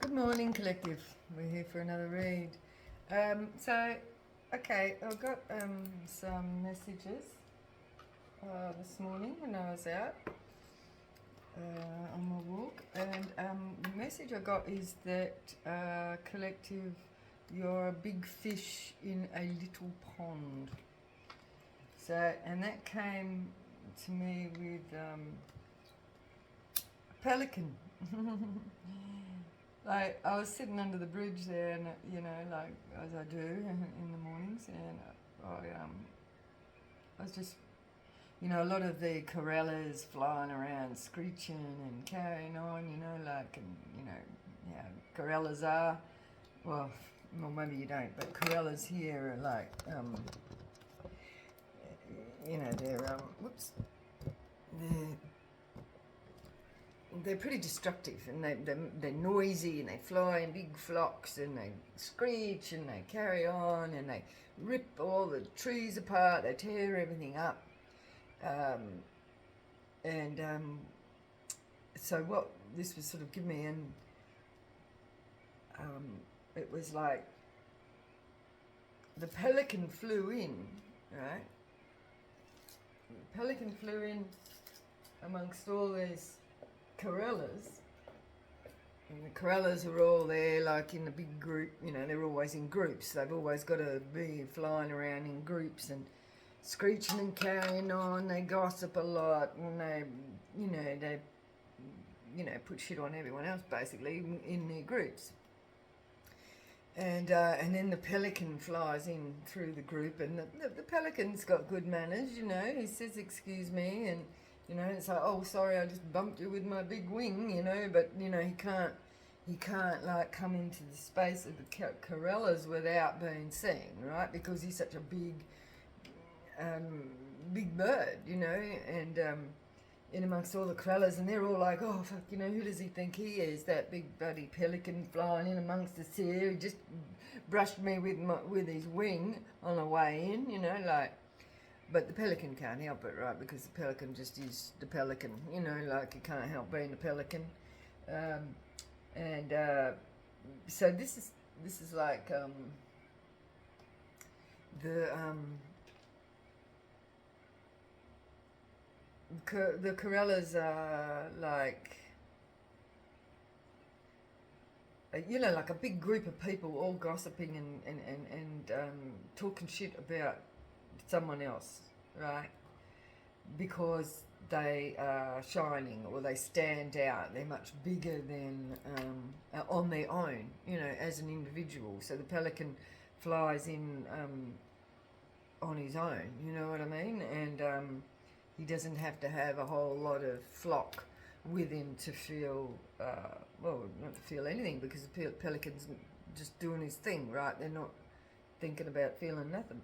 Good morning, collective. We're here for another read. Okay, I've got some messages this morning when I was out on my walk, and the message I got is that collective, you're a big fish in a little pond. And that came to me with Pelican. Like, I was sitting under the bridge there, and like as I do in the mornings, and I was just, a lot of the corellas flying around, screeching and carrying on, corellas are, well, maybe you don't, but corellas here are like, they're pretty destructive, and they're noisy, and they fly in big flocks, and they screech, and they carry on, and they rip all the trees apart, they tear everything up. So what this was sort of giving me, and it was like the pelican flew in, right? The pelican flew in amongst all these corellas, and the corellas are all there like in a big group, they're always in groups. They've always got to be flying around in groups and screeching and carrying on. They gossip a lot, and they put shit on everyone else basically in their groups. And then the pelican flies in through the group, and the pelican's got good manners, he says excuse me, and it's like, oh, sorry, I just bumped you with my big wing, but, he can't, like, come into the space of the corellas without being seen, right? Because he's such a big bird, and in amongst all the corellas, and they're all like, oh, fuck, who does he think he is, that big bloody pelican flying in amongst us here? He just brushed me with his wing on the way in, But the pelican can't help it, right? Because the pelican just is the pelican, like he can't help being a pelican. So this is like the corellas are like, like a big group of people all gossiping and talking shit about someone else, right? Because they are shining, or they stand out. They're much bigger than on their own, as an individual. So the pelican flies in on his own, you know what I mean? And he doesn't have to have a whole lot of flock with him to feel, not to feel anything, because the pelican's just doing his thing, right? They're not thinking about feeling nothing.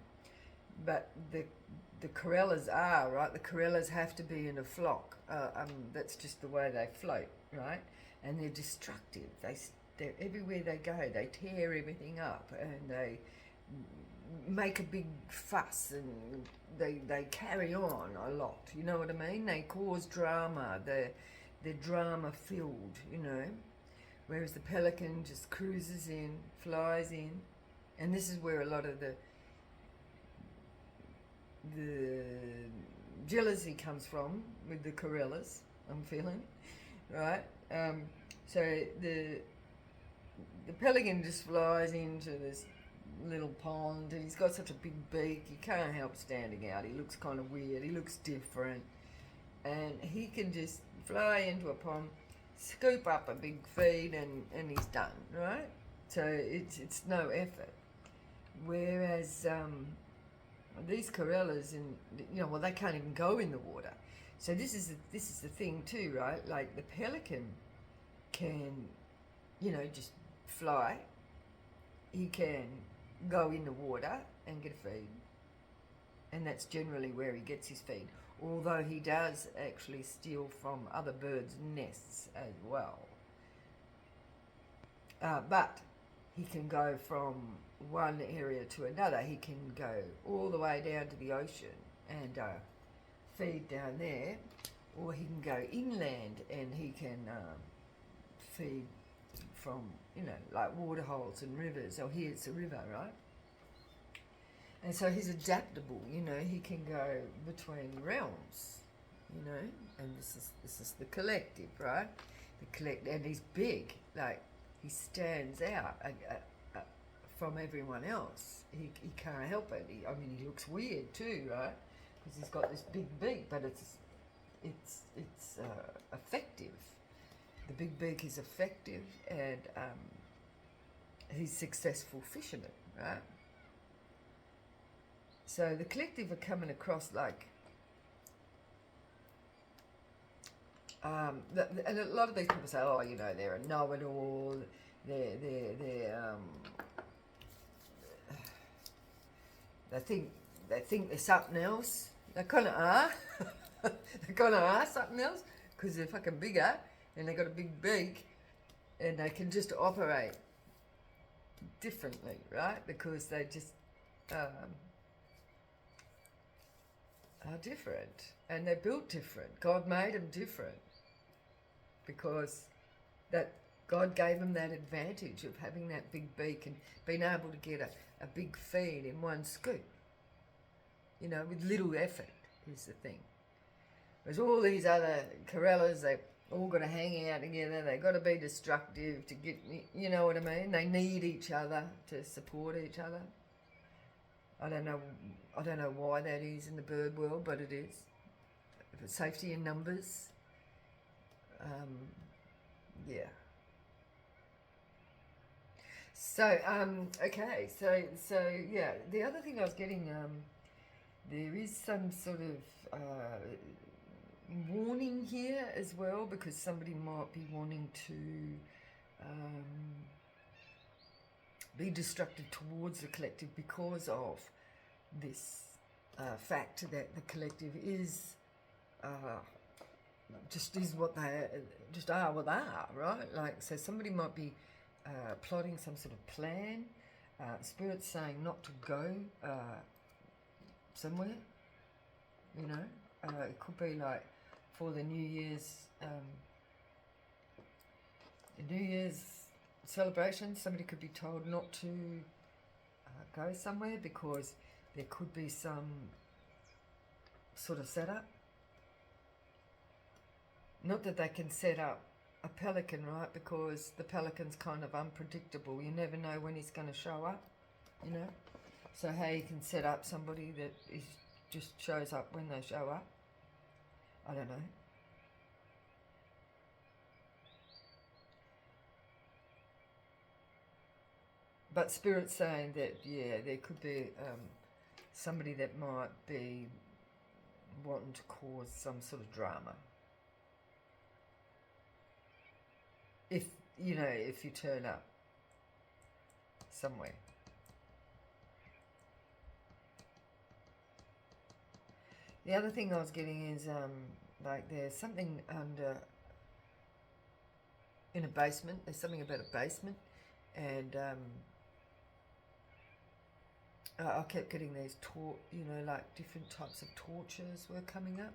But the corellas are, right? The corellas have to be in a flock. That's just the way they float, right? And they're destructive. They're everywhere they go. They tear everything up, and they make a big fuss, and they carry on a lot. You know what I mean? They cause drama. They're drama filled, Whereas the pelican just cruises in, flies in, and this is where a lot of the jealousy comes from with the corellas, I'm feeling, right? So the pelican just flies into this little pond, and he's got such a big beak, you can't help standing out. He looks kind of weird, he looks different, and he can just fly into a pond, scoop up a big feed, and he's done, right? So it's no effort. Whereas these corellas, they can't even go in the water. So this is the thing too, right? Like the pelican can, just fly. He can go in the water and get a feed, and that's generally where he gets his feed. Although he does actually steal from other birds' nests as well. But he can go from one area to another. He can go all the way down to the ocean and feed down there, or he can go inland and he can feed from, you know, like waterholes and rivers, or here it's a river, right? And so he's adaptable, you know, he can go between realms, you know, and this is the collective, right? And he's big, like he stands out from everyone else. He can't help it. I mean, he looks weird too, right? Because he's got this big beak, but it's effective. The big beak is effective, and he's successful fishing it, right? So the collective are coming across like, and a lot of these people say, oh, you know, they're a know-it-all, they think they're something else. They kind of are. They kind of are something else because they're fucking bigger and they got a big beak and they can just operate differently, right? Because they just are different, and they're built different. God made them different because that God gave them that advantage of having that big beak and being able to get a big feed in one scoop, you know, with little effort is the thing. Whereas all these other corellas, they all got to hang out together, they got to be destructive to get, you know what I mean? They need each other to support each other. I don't know why that is in the bird world, but it is. Safety in numbers. Yeah. So, okay, so yeah, the other thing I was getting, there is some sort of warning here as well, because somebody might be wanting to be destructive towards the collective because of this fact that the collective is just is what they just are what they are, right? Like, so somebody might be plotting some sort of plan. Spirit's saying not to go somewhere, you know. It could be like for the New Year's celebration, somebody could be told not to go somewhere because there could be some sort of setup. Not that they can set up a pelican, right? Because the pelican's kind of unpredictable. You never know when he's going to show up, you know. So how you can set up somebody that is just shows up when they show up, I don't know. But Spirit's saying that, yeah, there could be somebody that might be wanting to cause some sort of drama. If, you know, if you turn up somewhere. The other thing I was getting is, like, there's something under, in a basement, there's something about a basement, and I kept getting these you know, like different types of torches were coming up.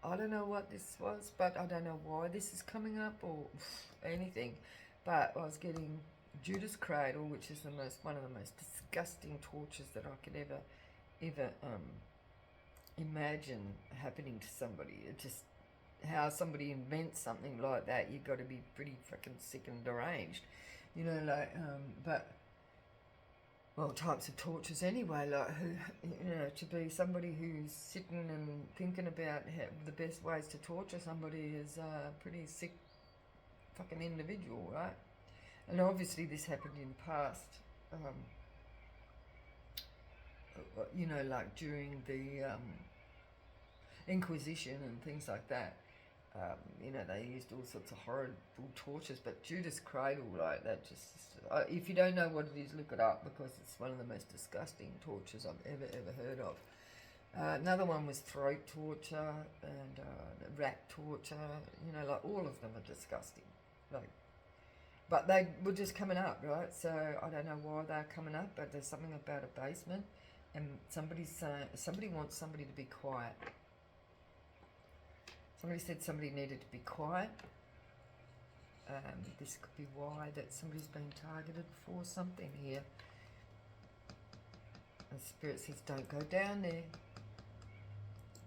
I don't know what this was, but I don't know why this is coming up or anything. But I was getting Judas Cradle, which is one of the most disgusting torches that I could ever imagine happening to somebody. It just, how somebody invents something like that, you've got to be pretty fucking sick and deranged, you know. Like, but. Well, types of tortures anyway, like, who, you know, to be somebody who's sitting and thinking about the best ways to torture somebody is a pretty sick fucking individual, right? And obviously this happened in the past, you know, like during the Inquisition and things like that. You know, they used all sorts of horrible tortures, but Judas Cradle, like, that just, if you don't know what it is, look it up, because it's one of the most disgusting tortures I've ever heard of. Another one was throat torture and rat torture, you know, like, all of them are disgusting, like, but they were just coming up, right? So I don't know why they're coming up, but there's something about a basement, and somebody wants somebody to be quiet. Somebody said somebody needed to be quiet. This could be why that somebody's been targeted for something here. And Spirit says, don't go down there.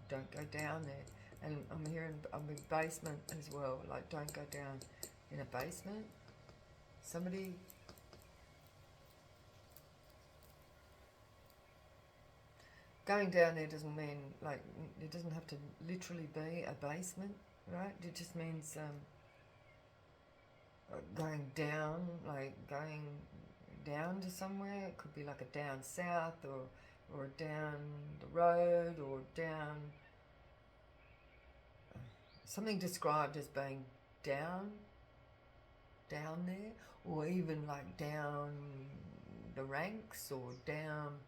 Don't go down there. And I'm hearing a basement as well. Like, don't go down in a basement. Somebody... Going down there doesn't mean, like, it doesn't have to literally be a basement, right? It just means going down, like going down to somewhere. It could be like a down south or down the road or down... something described as being down there, or even like down the ranks or down...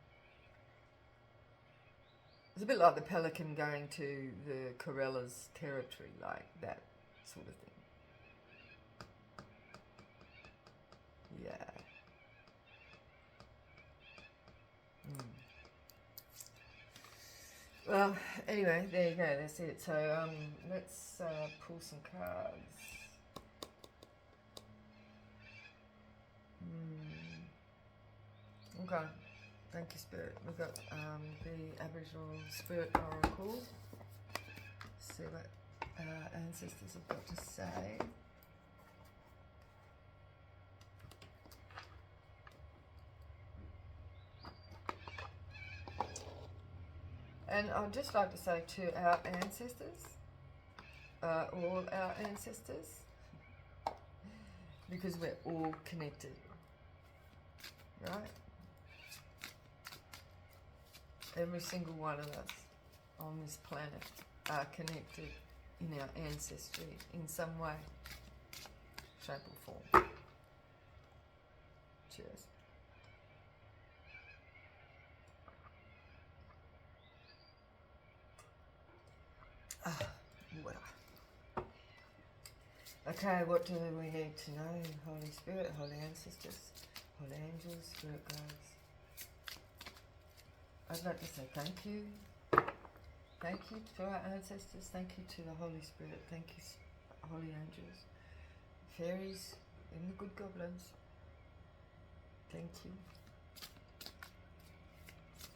It's a bit like the Pelican going to the Corellas territory, like that sort of thing. Yeah. Well, anyway, there you go, that's it. So let's pull some cards. Okay, thank you, Spirit. We've got the Aboriginal Spirit Oracle. See what our ancestors have got to say. And I'd just like to say to our ancestors, all our ancestors, because we're all connected, right? Every single one of us on this planet are connected in our ancestry in some way, shape or form. Cheers. Water. Okay, what do we need to know? Holy Spirit, Holy Ancestors, Holy Angels, Spirit Guides. I'd like to say thank you. Thank you to our ancestors. Thank you to the Holy Spirit. Thank you, Holy Angels, fairies, and the good goblins. Thank you.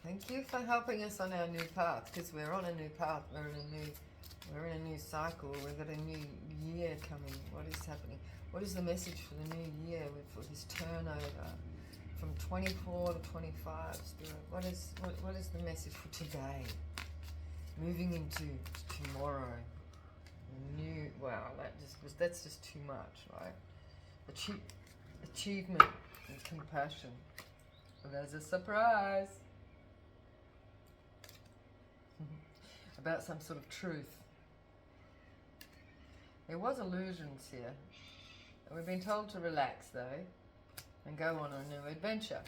Thank you for helping us on our new path, because we're on a new path. We're in a new cycle. We've got a new year coming. What is happening? What is the message for the new year for this turnover from 24 to 25, Spirit? What is the message for today? Moving into tomorrow. New. Wow, that's just too much, right? Achievement and compassion. Well, there's a surprise about some sort of truth. There was illusions here. We've been told to relax, though, and go on a new adventure.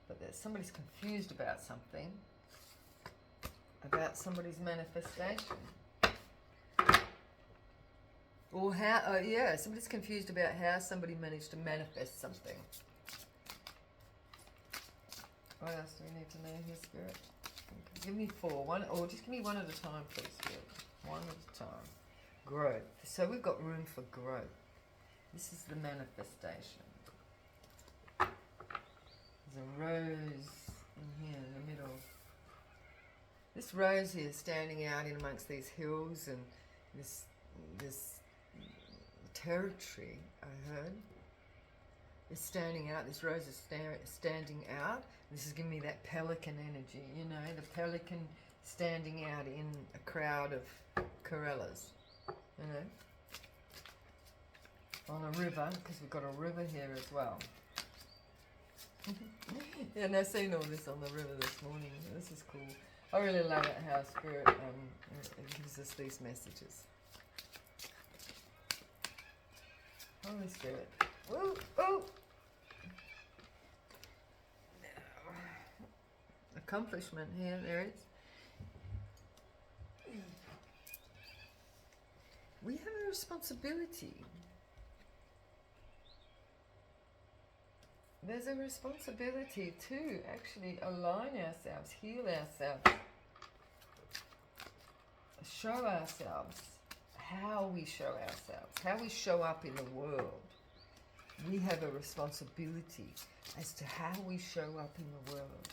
But somebody's confused about something, about somebody's manifestation. Or how, somebody's confused about how somebody managed to manifest something. What else do we need to know here, Spirit? Give me four. Or just give me one at a time, please, Spirit. One at a time. Growth. So we've got room for growth. This is the manifestation. There's a rose in here in the middle. This rose here is standing out in amongst these hills and this territory, I heard, is standing out. This rose is standing out. This is giving me that pelican energy, you know, the pelican standing out in a crowd of corellas, you know, on a river, because we've got a river here as well. Yeah, and I've seen all this on the river this morning. This is cool. I really love it how Spirit it gives us these messages. Holy Spirit. Woo! Oh! Accomplishment here, there is. We have a responsibility. There's a responsibility to actually align ourselves, heal ourselves, show ourselves how we show ourselves, how we show up in the world. We have a responsibility as to how we show up in the world.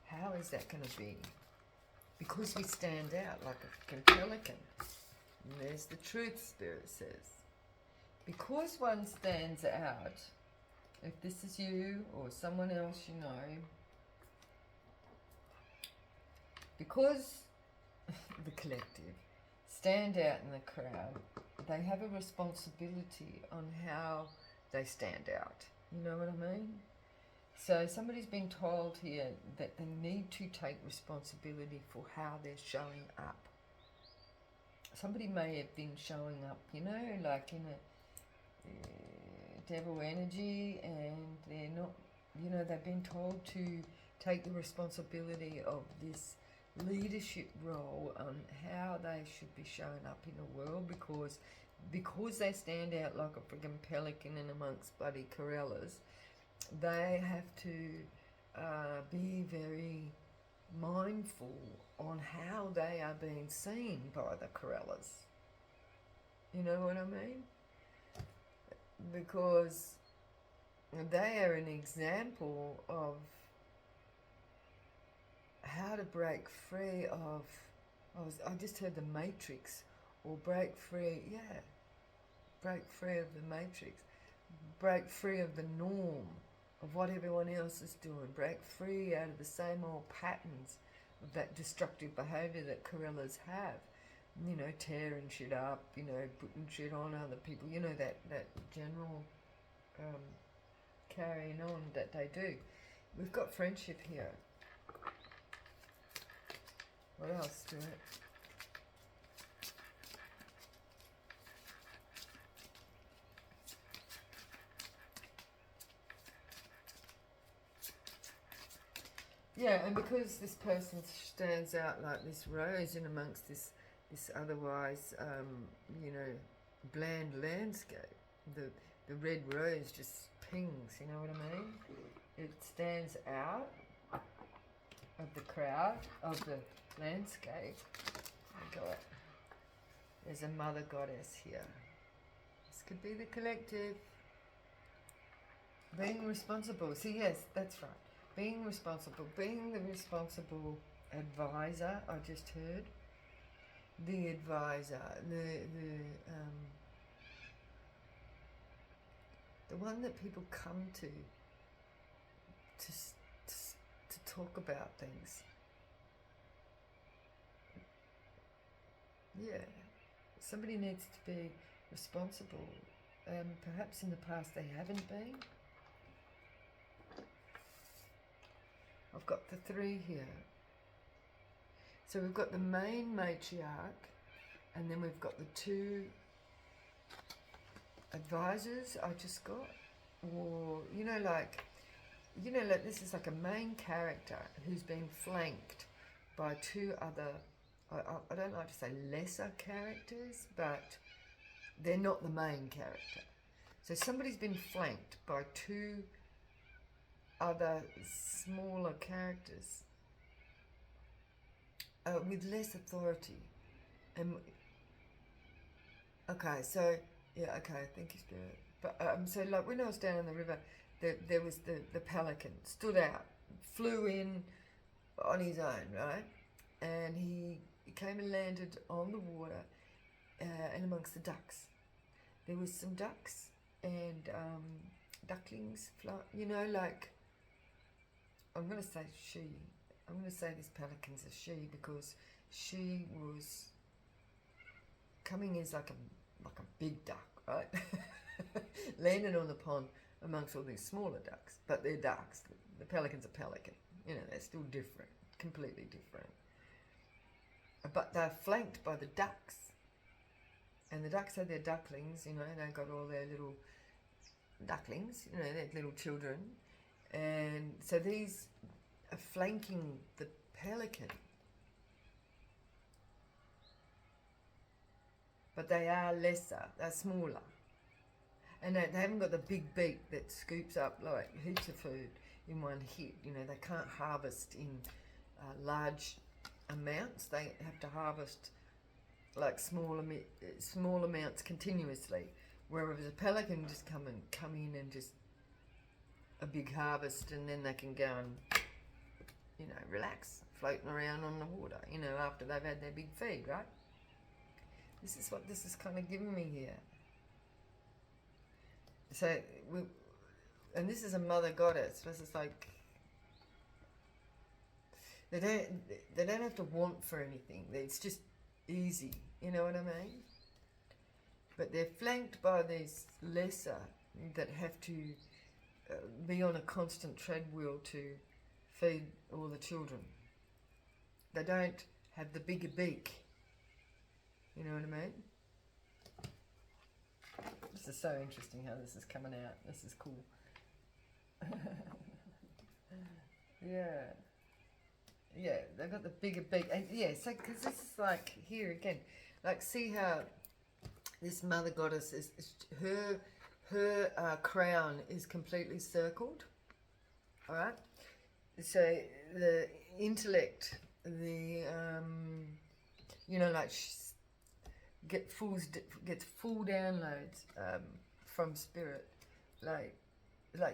How is that going to be? Because we stand out like a pelican. And there's the truth, Spirit says. Because one stands out, if this is you or someone else you know, because the collective stand out in the crowd, they have a responsibility on how they stand out. You know what I mean? So somebody's been told here that they need to take responsibility for how they're showing up. Somebody may have been showing up, you know, like in a devil energy, and they're not, you know, they've been told to take the responsibility of this leadership role on how they should be showing up in the world, because they stand out like a friggin' pelican in amongst bloody corellas. They have to be very mindful on how they are being seen by the corellas. You know what I mean? Because they are an example of how to break free of, I just heard the matrix, or break free of the matrix, break free of the norm of what everyone else is doing, break free out of the same old patterns of that destructive behaviour that corellas have. You know, tearing shit up, you know, putting shit on other people, you know, that general carrying on that they do. We've got friendship here. What else to it? Yeah, and because this person stands out like this rose in amongst this otherwise, you know, bland landscape, the red rose just pings, you know what I mean? It stands out of the crowd, of the landscape. There's a mother goddess here. This could be the collective. Being responsible. See, yes, that's right. Being responsible. Being the responsible advisor, I just heard. The advisor. The one that people come to talk about things. Yeah, somebody needs to be responsible. Perhaps in the past they haven't been. I've got the 3 here. So we've got the main matriarch, and then we've got the 2 advisors I just got. Or, you know, like this is like a main character who's been flanked by 2 other, I don't like to say lesser characters, but they're not the main character. So somebody's been flanked by 2 other smaller characters with less authority. And okay, so yeah, okay, thank you, Spirit. But so like when I was down in the river, there was the pelican stood out, flew in on his own, right? And he came and landed on the water and amongst the ducks. There was some ducks and ducklings, you know, like, I'm going to say she. I'm going to say this pelican's a she, because she was coming as like a big duck, right? Landing on the pond amongst all these smaller ducks, but they're ducks. The pelican's a pelican. You know, they're still different, completely different. But they're flanked by the ducks. And the ducks had their ducklings, you know, they got all their little ducklings, you know, their little children. And so these are flanking the pelican. But they are lesser, they're smaller. And they haven't got the big beak that scoops up like heaps of food in one hit. You know, they can't harvest in large amounts. They have to harvest like small amounts continuously, whereas a pelican just come in and just a big harvest, and then they can go and, you know, relax, floating around on the water, you know, after they've had their big feed, right? This is what this is kind of giving me here. So, and this is a mother goddess. This is like, they don't have to want for anything. It's just easy, you know what I mean? But they're flanked by these lesser that have to be on a constant treadwheel to feed all the children. They don't have the bigger beak. You know what I mean? This is so interesting how this is coming out. This is cool. Yeah. Yeah, they've got the bigger beak. And yeah, so because this is like, here again, like see how this mother goddess is her crown is completely circled. All right. So the intellect, the you know, like gets full downloads from spirit, like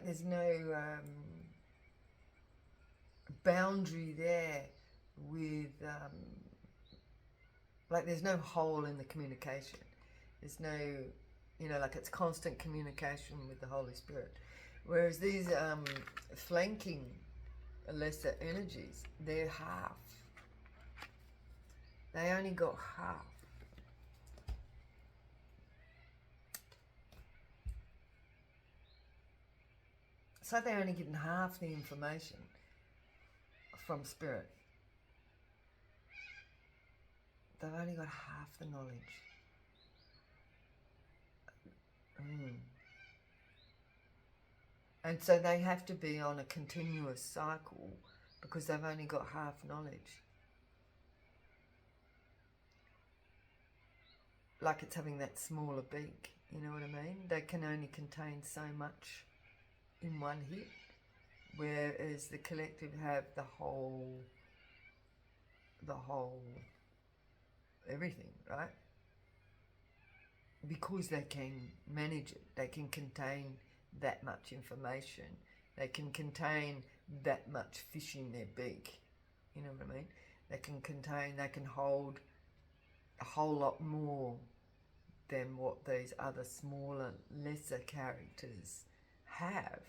there's no boundary there with like there's no hole in the communication. There's no, you know, like it's constant communication with the Holy Spirit. Whereas these flanking lesser energies, they're half. They only got half. So they're only getting half the information from spirit. They've only got half the knowledge. And so they have to be on a continuous cycle because they've only got half knowledge. Like it's having that smaller beak, you know what I mean? They can only contain so much in one hit, whereas the collective have the whole everything, right? Because they can manage it, they can contain that much information, they can contain that much fish in their beak, you know what I mean? They can hold a whole lot more than what these other smaller, lesser characters have.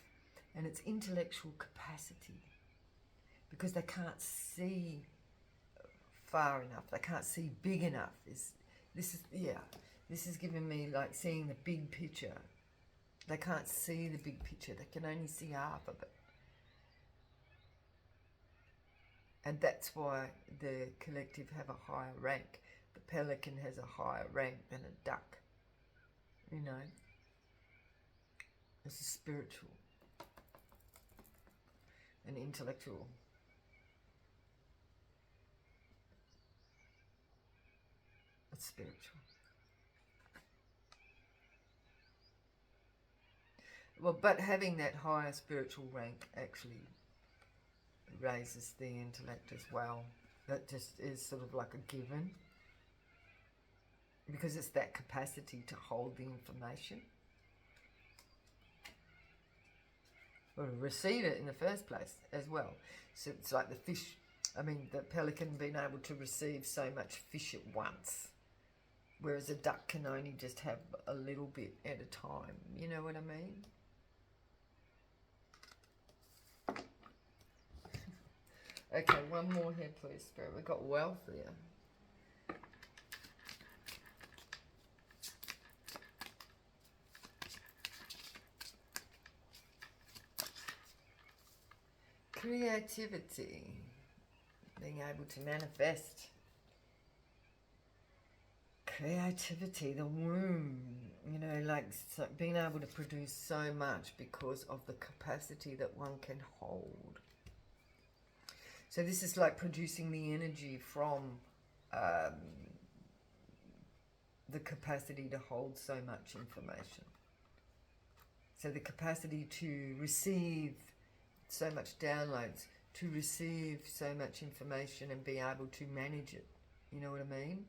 And it's intellectual capacity, because they can't see far enough, they can't see big enough. This is giving me like seeing the big picture. They can't see the big picture, they can only see half of it. And that's why the collective have a higher rank. The pelican has a higher rank than a duck. You know, it's spiritual and intellectual. It's spiritual. Well, but having that higher spiritual rank actually raises the intellect as well. That just is sort of like a given, because it's that capacity to hold the information or to receive it in the first place as well. So it's like the fish, the pelican being able to receive so much fish at once, whereas a duck can only just have a little bit at a time. You know what I mean? Okay, one more here, please, Spirit. We've got wealth here. Creativity. Being able to manifest. Creativity, the womb. You know, like being able to produce so much because of the capacity that one can hold. So this is like producing the energy from the capacity to hold so much information. So the capacity to receive so much downloads, to receive so much information and be able to manage it. You know what I mean?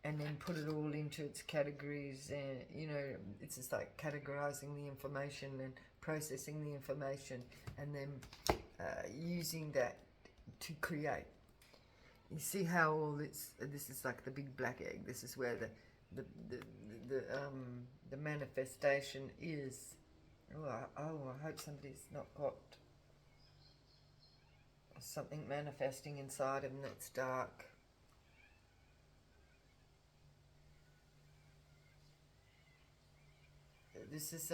and then put it all into its categories, and you know, it's just like categorizing the information and processing the information, and then using that to create. You see how all this is like the big black egg. This is where the the manifestation is. I hope somebody's not got something manifesting inside them that's dark. This is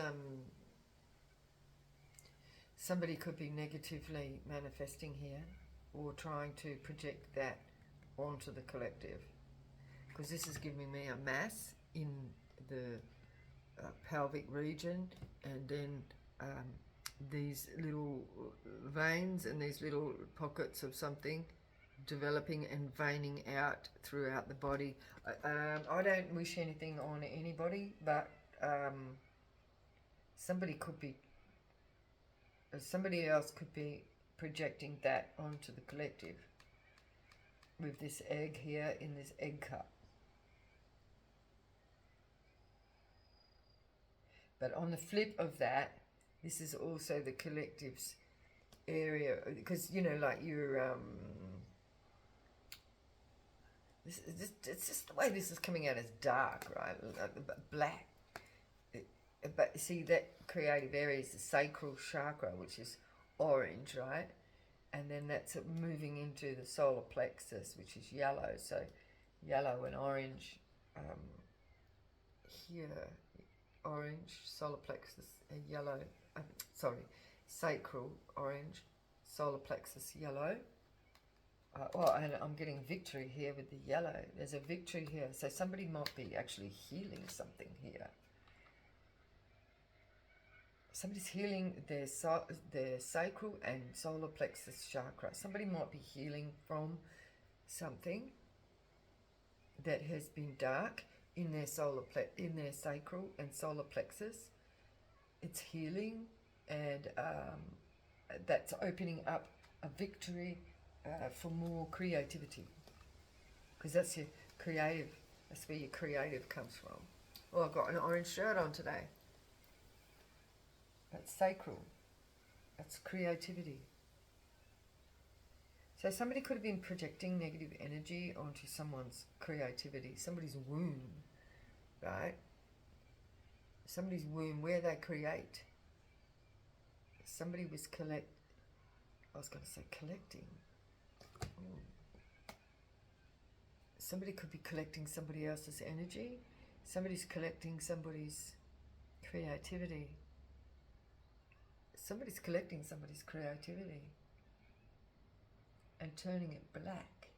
somebody could be negatively manifesting here, or trying to project that onto the collective, because this is giving me a mass in the pelvic region, and then these little veins and these little pockets of something developing and veining out throughout the body. I don't wish anything on anybody, but somebody else could be projecting that onto the collective with this egg here in this egg cup. But on the flip of that, this is also the collective's area, because you know, like you're it's just the way this is coming out as dark, right? Black. But see, that creative area is the sacral chakra, which is orange, right? And then that's moving into the solar plexus, which is yellow. So yellow and orange here, orange, solar plexus, yellow, sacral, orange, solar plexus, yellow. And I'm getting victory here with the yellow. There's a victory here. So somebody might be actually healing something here. Somebody's healing their sacral and solar plexus chakra. Somebody might be healing from something that has been dark in their sacral and solar plexus. It's healing, and that's opening up a victory for more creativity, because that's your creative. That's where your creative comes from. Oh, I've got an orange shirt on today. That's sacral. That's creativity. So somebody could have been projecting negative energy onto someone's creativity, somebody's womb, right? Somebody's womb where they create. Somebody was collecting. Ooh. Somebody could be collecting somebody else's energy. Somebody's collecting somebody's creativity. Somebody's collecting somebody's creativity and turning it black.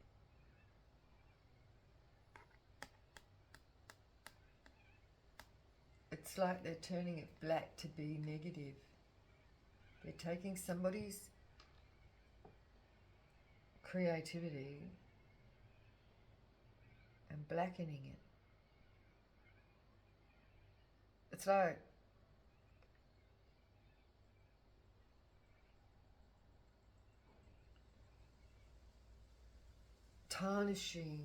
It's like they're turning it black to be negative. They're taking somebody's creativity and blackening it. It's like tarnishing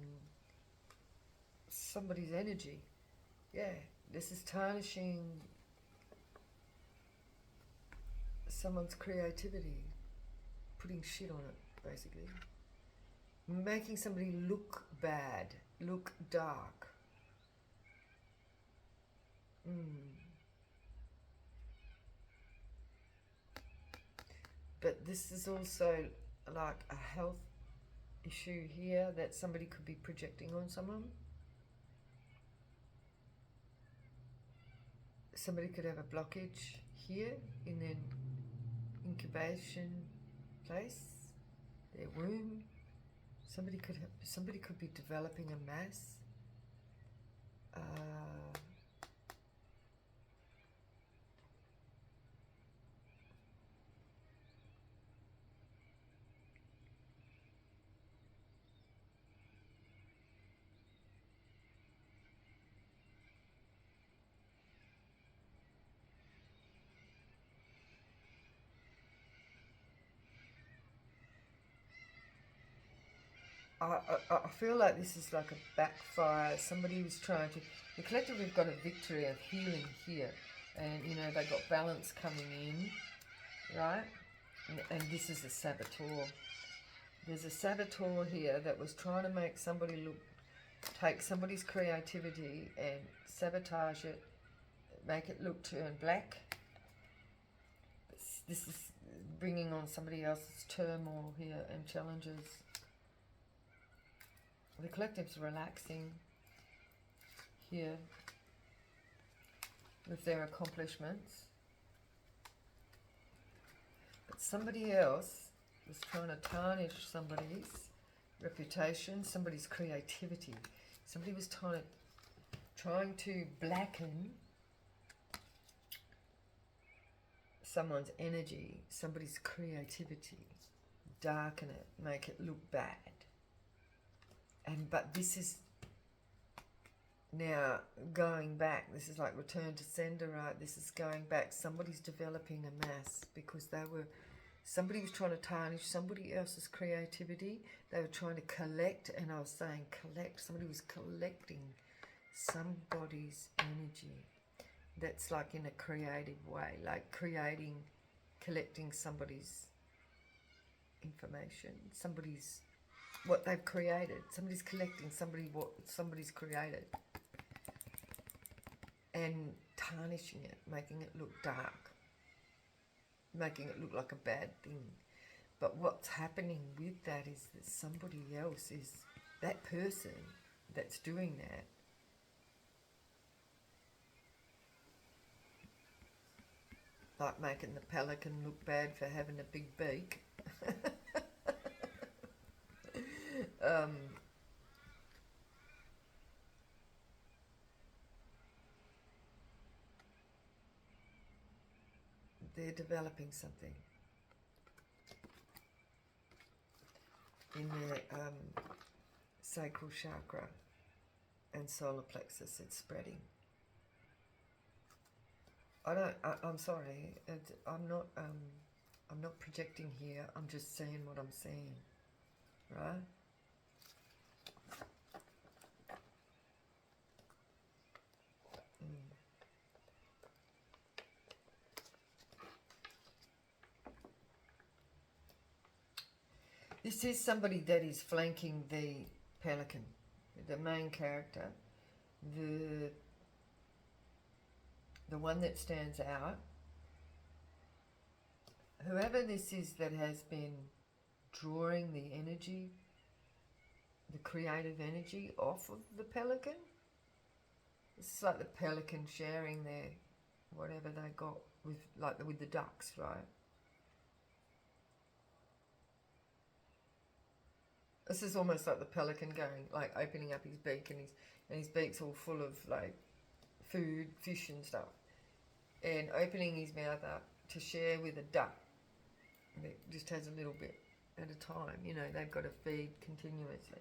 somebody's energy. Yeah, this is tarnishing someone's creativity, putting shit on it, basically. Making somebody look bad, look dark. But this is also like a health issue here that somebody could be projecting on someone. Somebody could have a blockage here in their incubation place, their womb. Somebody could be developing a mass. I feel like this is like a backfire. Somebody was trying to. The collective have got a victory of healing here, and you know they got balance coming in, right? And this is a saboteur. There's a saboteur here that was trying to make somebody look, take somebody's creativity and sabotage it, make it look turn black. This is bringing on somebody else's turmoil here and challenges. The collective's relaxing here with their accomplishments. But somebody else was trying to tarnish somebody's reputation, somebody's creativity. Somebody was trying to blacken someone's energy, somebody's creativity, darken it, make it look bad. But this is now going back. This is like return to sender, right? This is going back. Somebody's developing a mass because somebody was trying to tarnish somebody else's creativity. They were trying to collect, and I was saying collect. Somebody was collecting somebody's energy. That's like in a creative way, like collecting somebody's information, what they've created. Somebody's collecting what somebody's created and tarnishing it, making it look dark, making it look like a bad thing. But what's happening with that is that somebody else is, that person that's doing that, like making the pelican look bad for having a big beak. They're developing something in their sacral chakra and solar plexus. It's spreading. I'm sorry. I'm not projecting here. I'm just saying what I'm seeing, right? This is somebody that is flanking the pelican, the main character, the one that stands out. Whoever this is that has been drawing the energy, the creative energy off of the pelican. It's like the pelican sharing their whatever they got with the ducks, right? This is almost like the pelican going, like opening up his beak, and his beak's all full of like food, fish and stuff, and opening his mouth up to share with a duck. And it just has a little bit at a time. You know, they've got to feed continuously.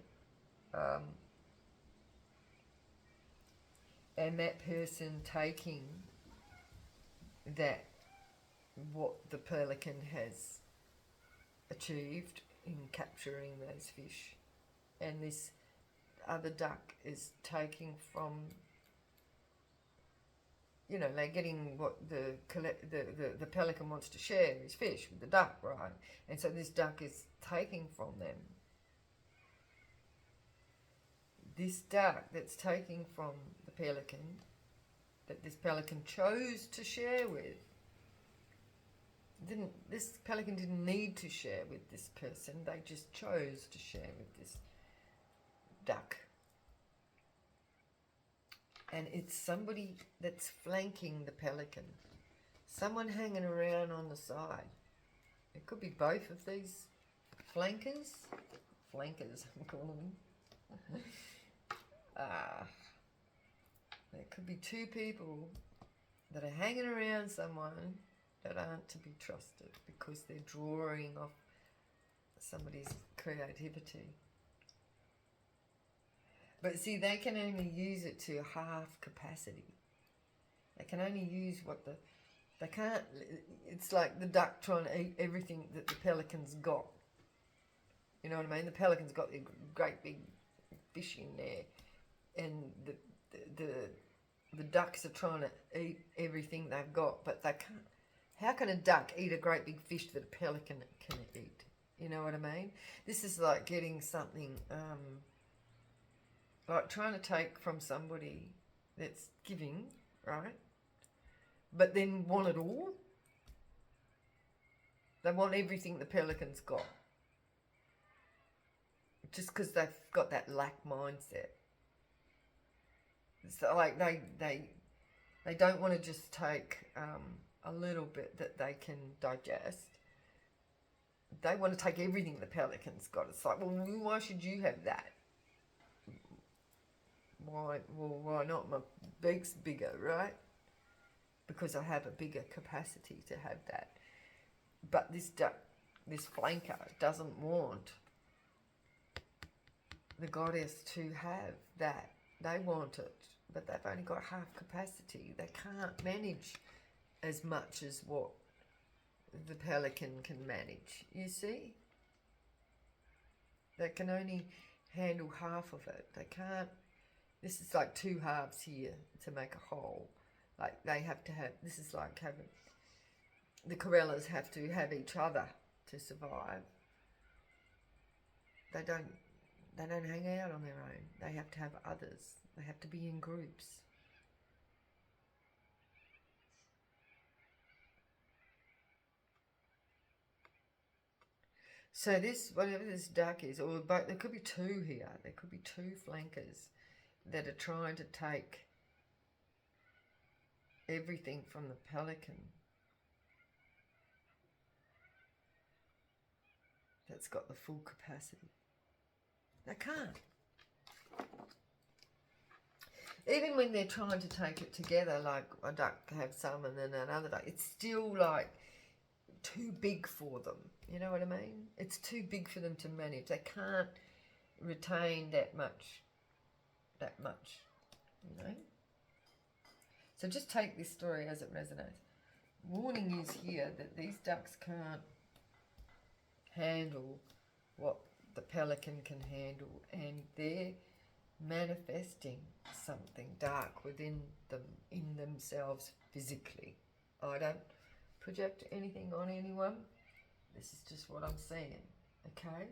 And that person taking what the pelican has achieved in capturing those fish, and this other duck is taking from, you know, they're getting what the pelican wants to share his fish with the duck, right? And so this duck is taking from them. This duck that's taking from the pelican, that this pelican chose to share with, this pelican didn't need to share with this person. They just chose to share with this duck. And it's somebody that's flanking the pelican. Someone hanging around on the side. It could be both of these flankers. Flankers, I'm calling them. There could be two people that are hanging around someone that aren't to be trusted because they're drawing off somebody's creativity. But see, they can only use it to half capacity. They can only use they can't, it's like the duck trying to eat everything that the pelican's got. You know what I mean? The pelican's got the great big fish in there, and the ducks are trying to eat everything they've got, but they can't. How can a duck eat a great big fish that a pelican can eat? You know what I mean? This is like getting something, like trying to take from somebody that's giving, right? But then want it all. They want everything the pelican's got. Just because they've got that lack mindset. So like they don't want to just take a little bit that they can digest. They want to take everything the pelican's got. It's like, well, why should you have that? Why? Well, why not? My beak's bigger, right? Because I have a bigger capacity to have that. But this duck, this flanker, doesn't want the goddess to have that. They want it, but they've only got half capacity. They can't manage as much as what the pelican can manage, you see? They can only handle half of it. They can't, this is like two halves here to make a whole. Like they have to have, this is like having, the corellas have to have each other to survive. They don't hang out on their own. They have to have others. They have to be in groups. So this, whatever this duck is, or but there could be two here. There could be two flankers that are trying to take everything from the pelican that's got the full capacity. They can't. Even when they're trying to take it together, like a duck have some and then another duck, it's still like too big for them. You know what I mean? It's too big for them to manage. They can't retain that much, you know? So just take this story as it resonates. Warning is here that these ducks can't handle what the pelican can handle, and they're manifesting something dark within them, in themselves physically. I don't project anything on anyone. This is just what I'm seeing, okay?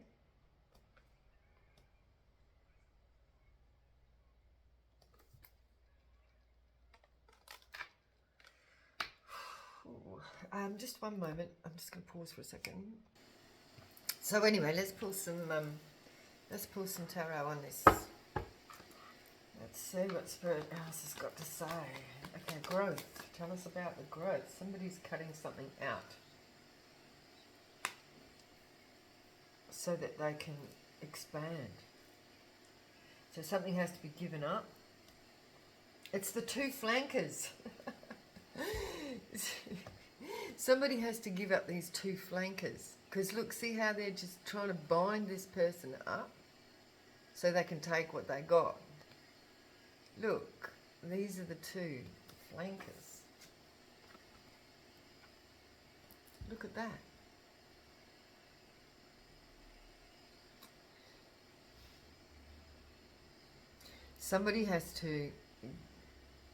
Just one moment. I'm just going to pause for a second. So anyway, let's pull some tarot on this. Let's see what Spirit House has got to say. Okay, growth. Tell us about the growth. Somebody's cutting something out so that they can expand. So something has to be given up. It's the two flankers. Somebody has to give up these two flankers. Because look, see how they're just trying to bind this person up so they can take what they got. Look, these are the two flankers. Look at that. Somebody has to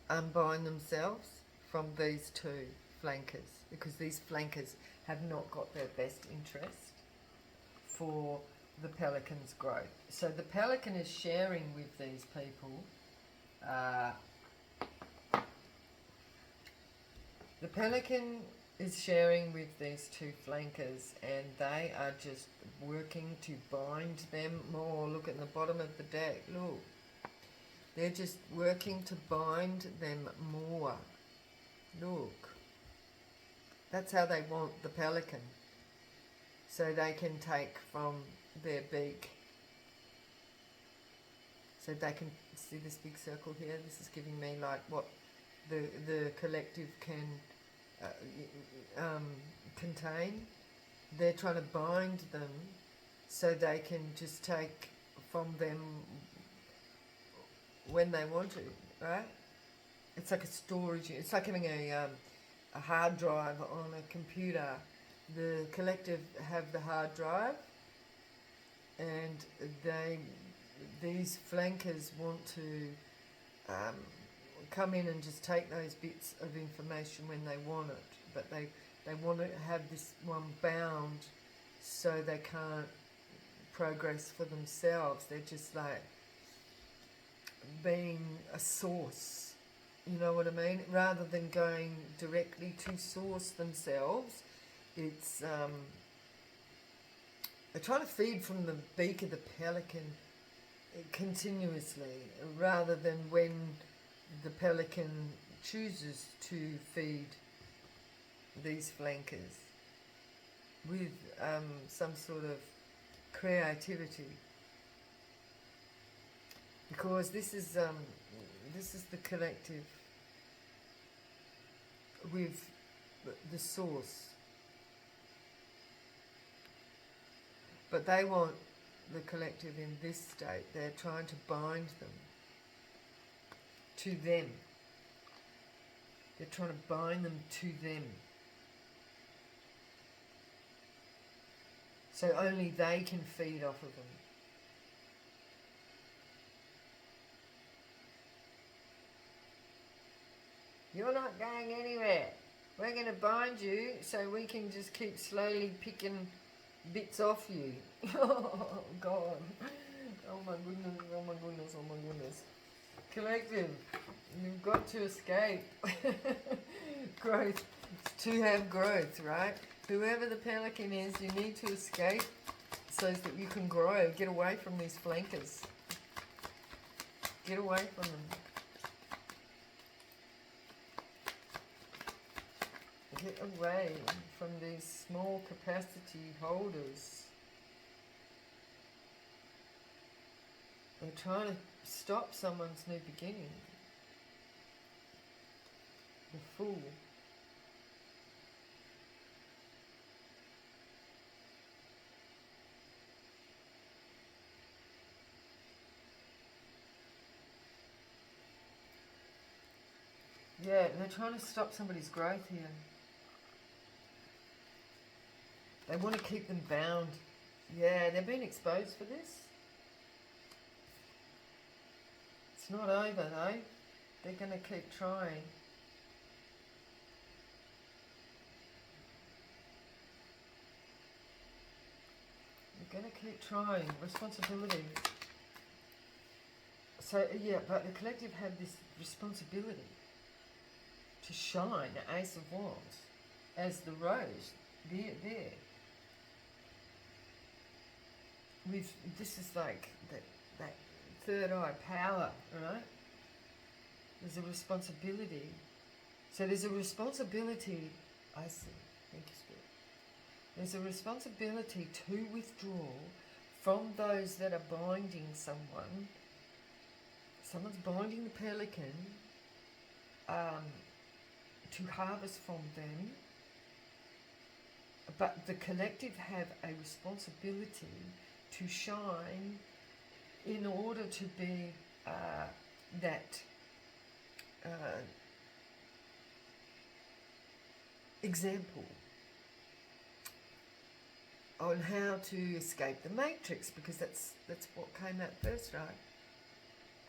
unbind themselves from these two flankers, because these flankers have not got their best interest for the pelican's growth. So the pelican is sharing with these people. The pelican is sharing with these two flankers, and they are just working to bind them more. Look at the bottom of the deck. Look. They're just working to bind them more. Look. That's how they want the pelican. So they can take from their beak. So they can see this big circle here. This is giving me like what the collective can contain. They're trying to bind them so they can just take from them when they want to, right? It's like a storage. It's like having a hard drive on a computer. The collective have the hard drive, and these flankers want to come in and just take those bits of information when they want it, but they want to have this one bound so they can't progress for themselves. They're just like being a source, you know what I mean? Rather than going directly to source themselves, it's they're trying to feed from the beak of the pelican continuously, rather than when the pelican chooses to feed these flankers with some sort of creativity, because this is the collective with the source, but they want the collective in this state. They're trying to bind them to them. They're trying to bind them to them, so only they can feed off of them. You're not going anywhere. We're going to bind you so we can just keep slowly picking bits off you. Oh, God. Oh, my goodness, oh, my goodness, oh, my goodness. Collective, you've got to escape. Growth, to have growth, right? Whoever the pelican is, you need to escape so that you can grow. Get away from these flankers. Get away from them. Get away from these small capacity holders. They're trying to stop someone's new beginning. The fool. Yeah, they're trying to stop somebody's growth here. They want to keep them bound. Yeah, they're being exposed for this. It's not over though. They're going to keep trying. They're going to keep trying. Responsibility. So, yeah, but the collective have this responsibility to shine the Ace of Wands as the rose. There. This is like that third eye power, right? There's a responsibility. So there's a responsibility, I see, thank you, Spirit. There's a responsibility to withdraw from those that are binding someone. Someone's binding the pelican, to harvest from them. But the collective have a responsibility to shine in order to be that example on how to escape the matrix, because that's what came out first, right?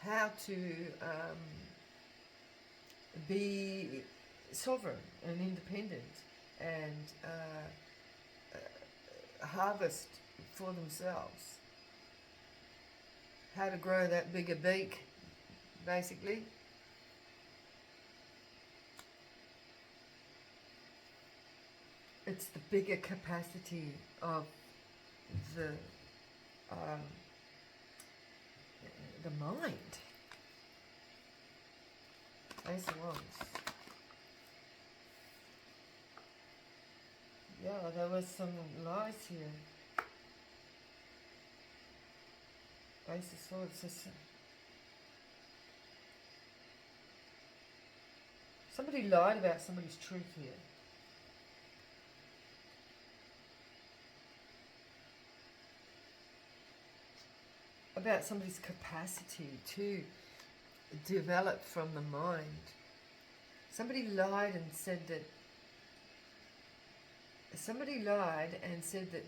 How to be sovereign and independent and harvest for themselves. How to grow that bigger beak, basically. It's the bigger capacity of the mind. Ace of Wands. Yeah, there was some lies here. Ace of Swords. Somebody lied about somebody's truth here. About somebody's capacity to develop from the mind. Somebody lied and said that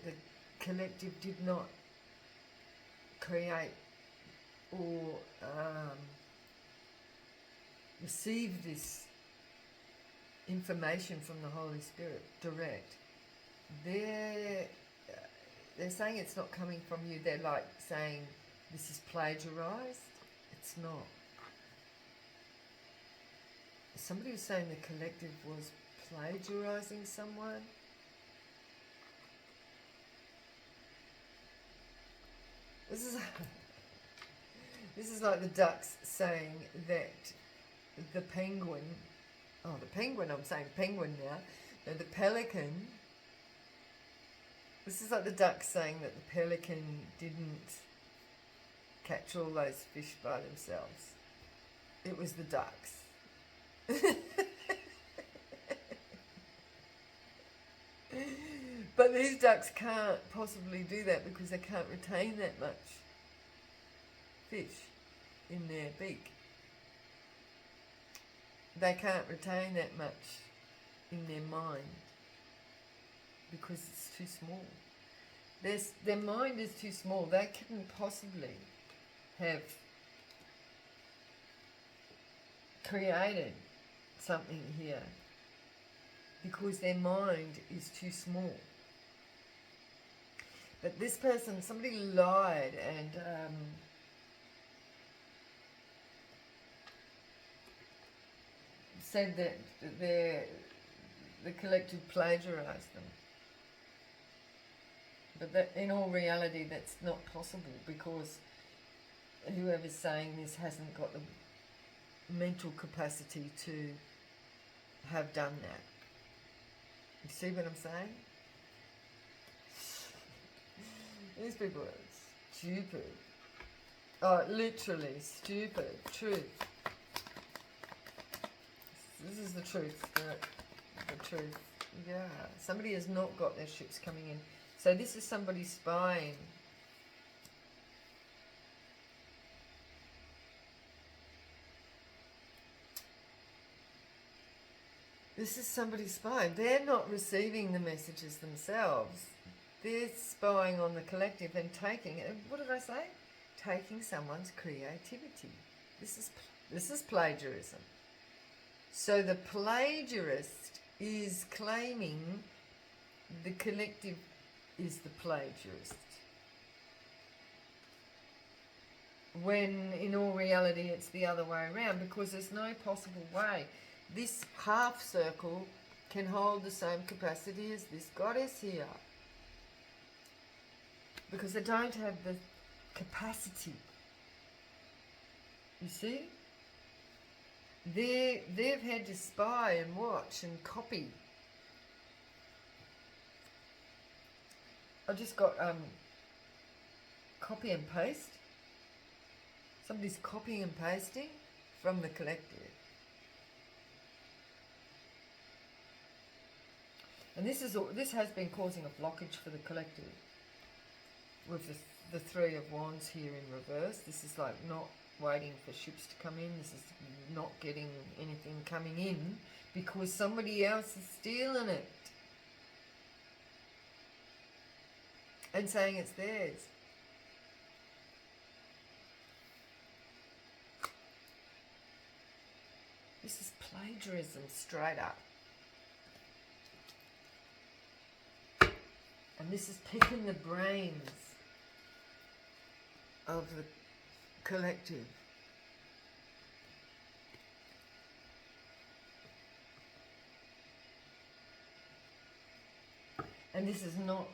the collective did not create or receive this information from the Holy Spirit direct, they're saying it's not coming from you. They're like saying this is plagiarized. It's not. Somebody was saying the collective was plagiarizing someone. This is like the ducks saying that the penguin, I'm saying penguin now, no, the pelican, this is like the ducks saying that the pelican didn't catch all those fish by themselves. It was the ducks. But these ducks can't possibly do that because they can't retain that much fish in their beak. They can't retain that much in their mind because it's too small. Their mind is too small. They couldn't possibly have created something here because their mind is too small. But this person, somebody lied and said that the collective plagiarized them. But that, in all reality, that's not possible because whoever's saying this hasn't got the mental capacity to have done that. You see what I'm saying? These people are stupid. Oh, literally stupid. Truth. This is the truth. The truth. Yeah. Somebody has not got their ships coming in. So this is somebody spying. This is somebody spying. They're not receiving the messages themselves. They're spying on the collective and taking it. What did I say? Taking someone's creativity. This is plagiarism. So the plagiarist is claiming the collective is the plagiarist, when in all reality it's the other way around, because there's no possible way this half circle can hold the same capacity as this goddess here, because they don't have the capacity. You see? They've had to spy and watch and copy. I just got copy and paste. Somebody's copying and pasting from the collective. And this has been causing a blockage for the collective. With the Three of Wands here in reverse. This is like not waiting for ships to come in. This is not getting anything coming in because somebody else is stealing it and saying it's theirs. This is plagiarism straight up. And this is picking the brains of the collective. And this is not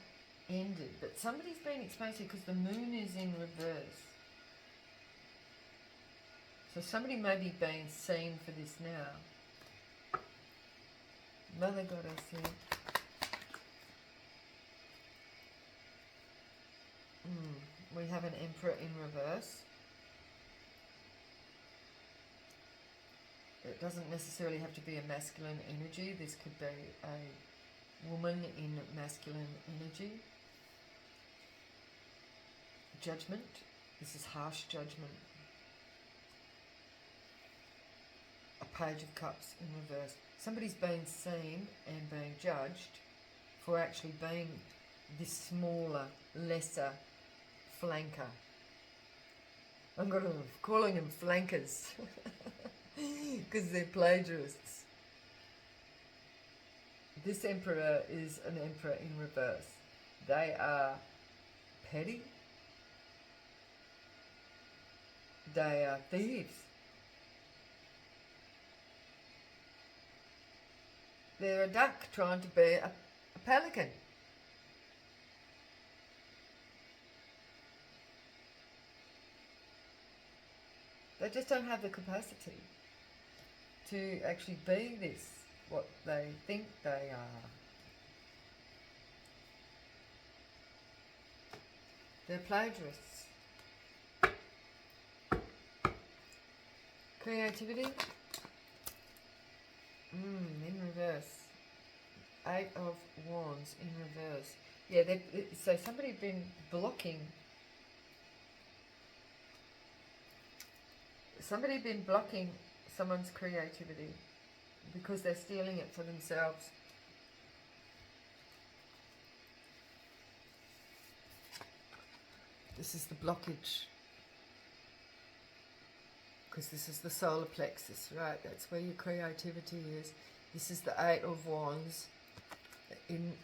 ended, but somebody's been exposed here because the moon is in reverse. So somebody may be being seen for this now. Mother Goddess here. We have an Emperor in reverse. It doesn't necessarily have to be a masculine energy. This could be a woman in masculine energy. Judgment. This is harsh judgment. A Page of Cups in reverse. Somebody's being seen and being judged for actually being this smaller, lesser flanker I'm going to calling them flankers because they're plagiarists. This emperor is an emperor in reverse. They are petty. They are thieves. They're a duck trying to be a pelican. They just don't have the capacity to actually be this, what they think they are. They're plagiarists. Creativity. In reverse. 8 of Wands in reverse. Yeah, so somebody been blocking. Somebody been blocking someone's creativity because they're stealing it for themselves. This is the blockage. Because this is the solar plexus, right? That's where your creativity is. This is the 8 of Wands.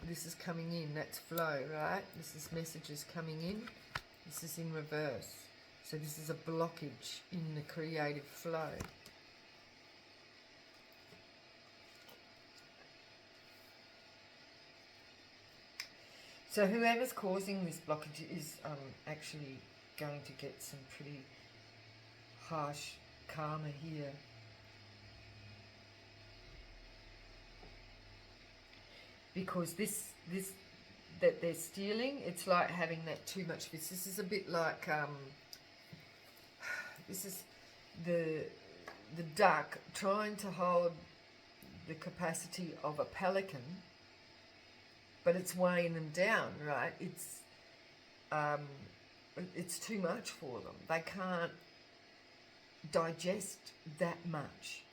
This is coming in. That's flow, right? This is messages coming in. This is in reverse. So this is a blockage in the creative flow. So whoever's causing this blockage is actually going to get some pretty harsh karma here. Because this that they're stealing, it's like having that too much fish. This is a bit like this is the duck trying to hold the capacity of a pelican, but it's weighing them down, right? It's too much for them. They can't digest that much.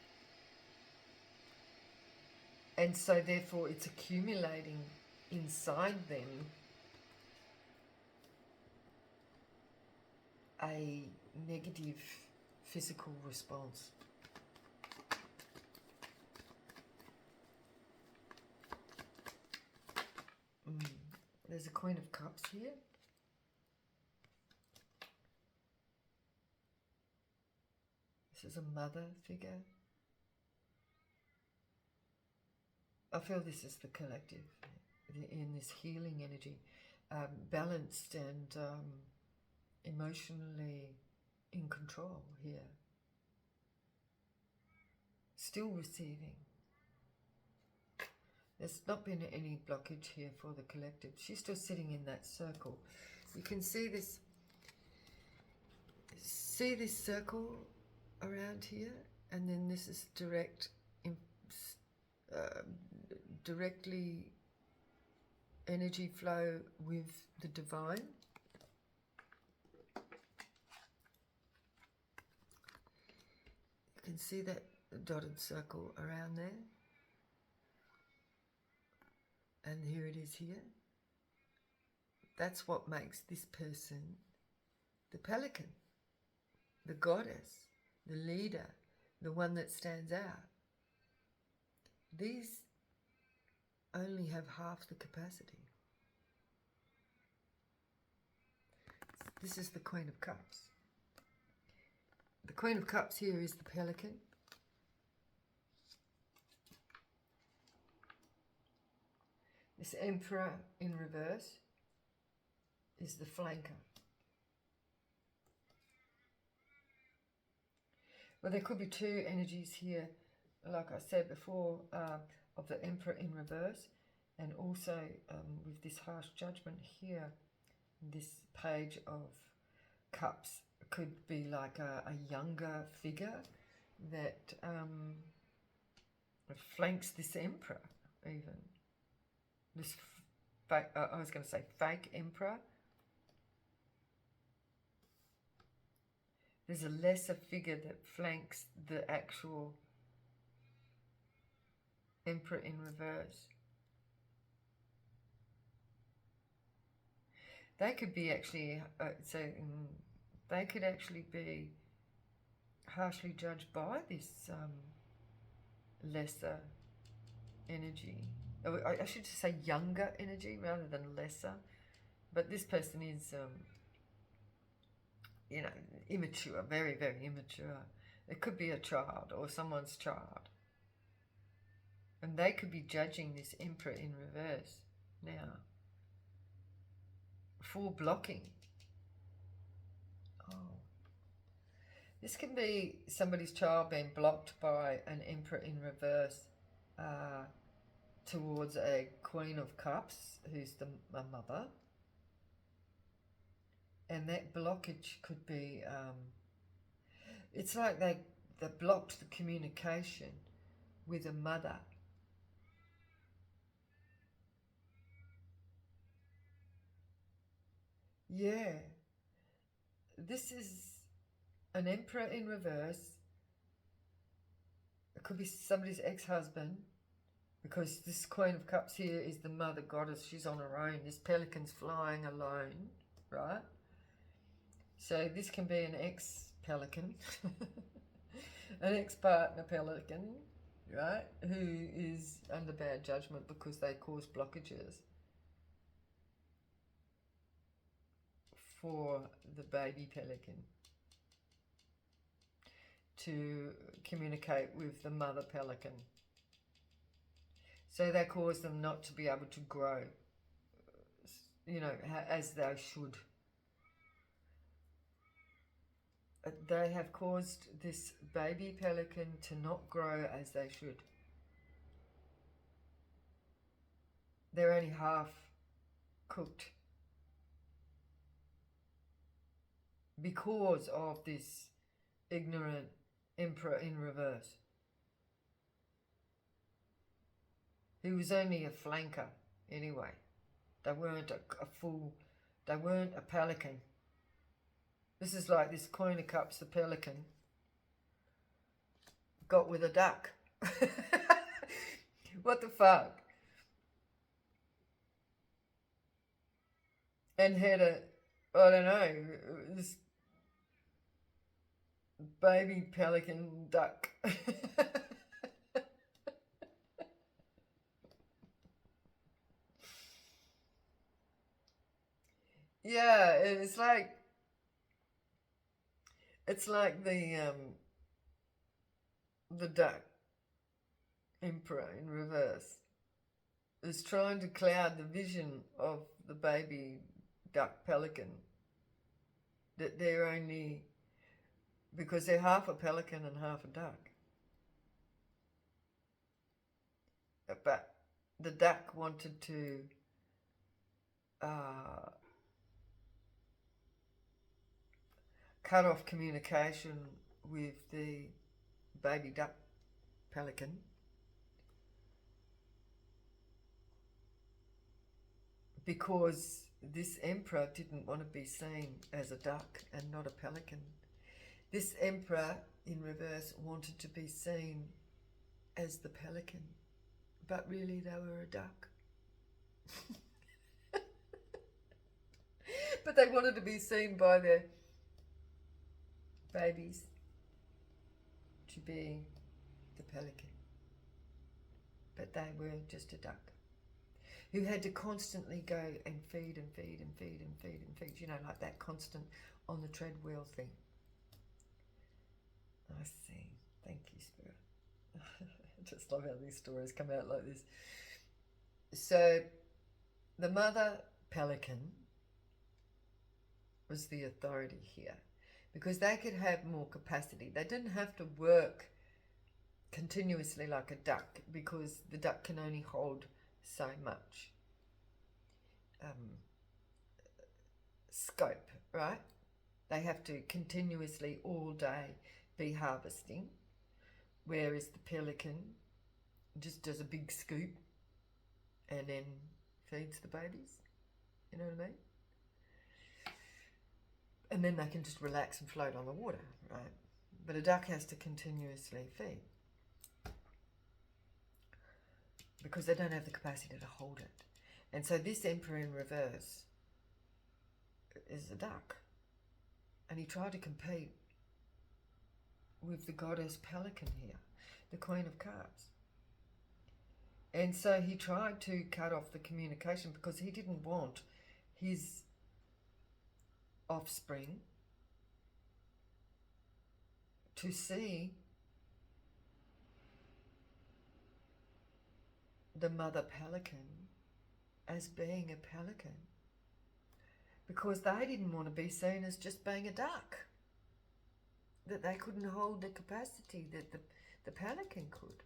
And so therefore it's accumulating inside them a negative physical response. There's a Queen of Cups here. This is a mother figure. I feel this is the collective in this healing energy, balanced and emotionally in control here. Still receiving. There's not been any blockage here for the collective. She's still sitting in that circle. You can see this circle around here, and then this is directly energy flow with the divine. You can see that dotted circle around there. And here it is here. That's what makes this person the pelican, the goddess, the leader, the one that stands out. These only have half the capacity. This is the Queen of Cups. The Queen of Cups here is the pelican. This Emperor in reverse is the flanker. Well, there could be two energies here, like I said before, of the Emperor in reverse, and also with this harsh judgment here, this Page of Cups could be like a younger figure that flanks this Emperor even. This, I was going to say fake Emperor. There's a lesser figure that flanks the actual Emperor in reverse. They could be actually, they could actually be harshly judged by this lesser energy. I should just say younger energy rather than lesser. But this person is, immature, very, very immature. It could be a child or someone's child. And they could be judging this Emperor in reverse now for blocking. Oh. This can be somebody's child being blocked by an Emperor in reverse towards a Queen of Cups, who's a mother. And that blockage could be, it's like they blocked the communication with a mother. Yeah. This is an Emperor in reverse. It could be somebody's ex-husband, because this Queen of Cups here is the mother goddess. She's on her own. This pelican's flying alone, right? So this can be an ex-pelican, an ex-partner pelican, right, who is under bad judgment because they cause blockages for the baby pelican to communicate with the mother pelican. So they cause them not to be able to grow, as they should. They have caused this baby pelican to not grow as they should. They're only half cooked because of this ignorant Emperor in reverse. He was only a flanker anyway. They weren't they weren't a pelican. This is like this Queen of Cups, the pelican, got with a duck. What the fuck? And had this baby pelican duck. Yeah, it's like the duck Emperor in reverse is trying to cloud the vision of the baby duck pelican, that they're only, because they're half a pelican and half a duck. But the duck wanted to cut off communication with the baby duck pelican, because this Emperor didn't want to be seen as a duck and not a pelican. This Emperor in reverse wanted to be seen as the pelican, but really they were a duck. But they wanted to be seen by their babies to be the pelican. But they were just a duck who had to constantly go and feed and feed and feed and feed and feed, like that constant on the treadwheel thing. I see. Thank you, Spirit. I just love how these stories come out like this. So the mother pelican was the authority here, because they could have more capacity. They didn't have to work continuously like a duck, because the duck can only hold so much scope, right? They have to continuously all day be harvesting, whereas the pelican just does a big scoop and then feeds the babies. You know what I mean? And then they can just relax and float on the water, right? But a duck has to continuously feed, because they don't have the capacity to hold it. And so this Emperor in reverse is a duck. And he tried to compete with the goddess Pelican here, the Queen of Cups. And so he tried to cut off the communication because he didn't want his offspring to see the mother pelican as being a pelican, because they didn't want to be seen as just being a duck, that they couldn't hold the capacity that the pelican could.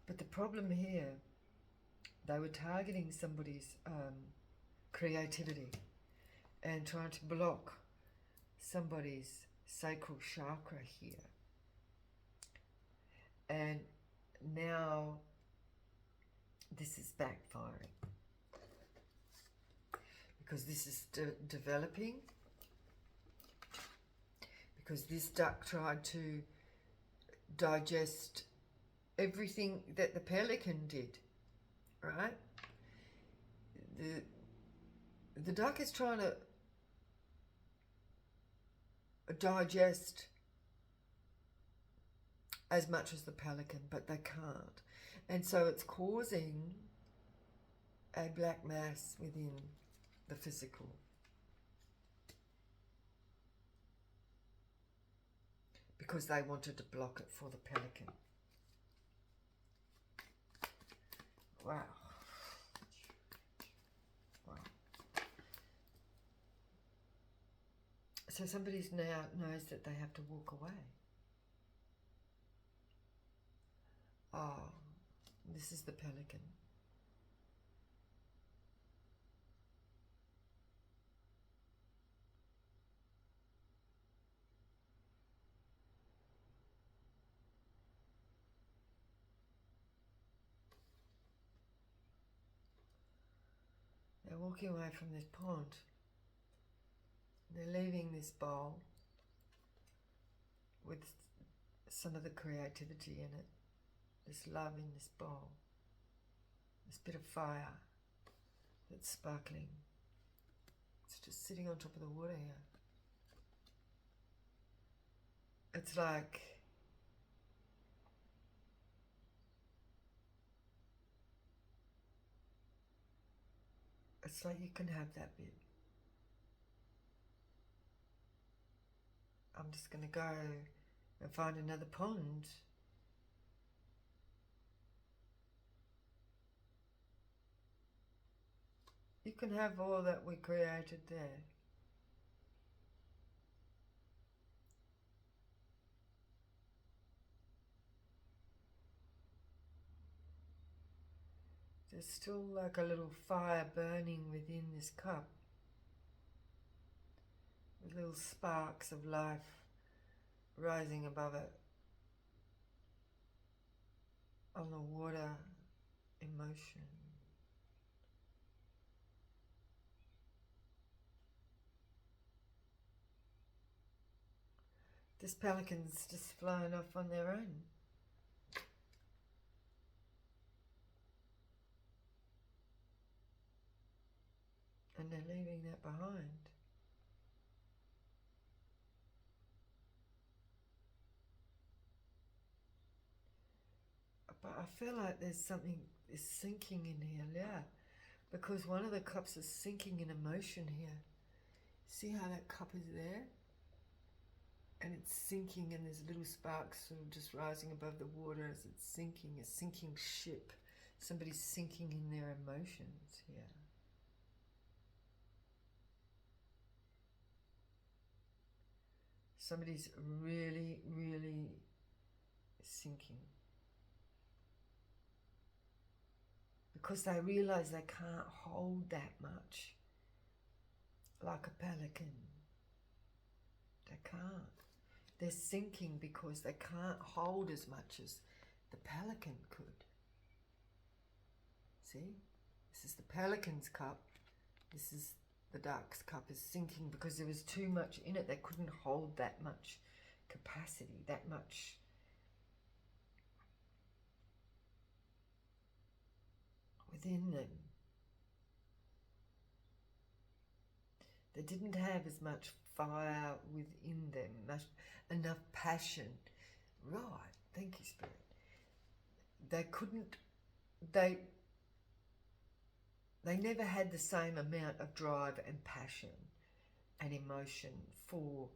But the problem here, they were targeting somebody's creativity and trying to block somebody's sacral chakra here. And now this is backfiring, because this is developing, because this duck tried to digest everything that the pelican did, right? The duck is trying to digest as much as the pelican, but they can't. And so it's causing a black mass within the physical. Because they wanted to block it for the pelican. Wow. Wow. So somebody's now knows that they have to walk away. Oh, this is the pelican. They're walking away from this pond. They're leaving this bowl with some of the creativity in it. This love in this bowl. This bit of fire that's sparkling. It's just sitting on top of the water here. It's like you can have that bit. I'm just going to go and find another pond. You can have all that we created there. There's still like a little fire burning within this cup, with little sparks of life rising above it on the water emotion. This pelican's just flying off on their own. And they're leaving that behind. But I feel like there's something is sinking in here, yeah. Because one of the cups is sinking in emotion here. See how that cup is there? And it's sinking, and there's little sparks sort of just rising above the water as it's sinking, a sinking ship. Somebody's sinking in their emotions here. Somebody's really, really sinking. Because they realise they can't hold that much. Like a pelican. They can't. They're sinking because they can't hold as much as the pelican could. See? This is the pelican's cup. This is the duck's cup is sinking because there was too much in it. They couldn't hold that much capacity, that much within them. They didn't have as much fire within them, enough passion. Right, thank you, Spirit. They couldn't, they never had the same amount of drive and passion and emotion for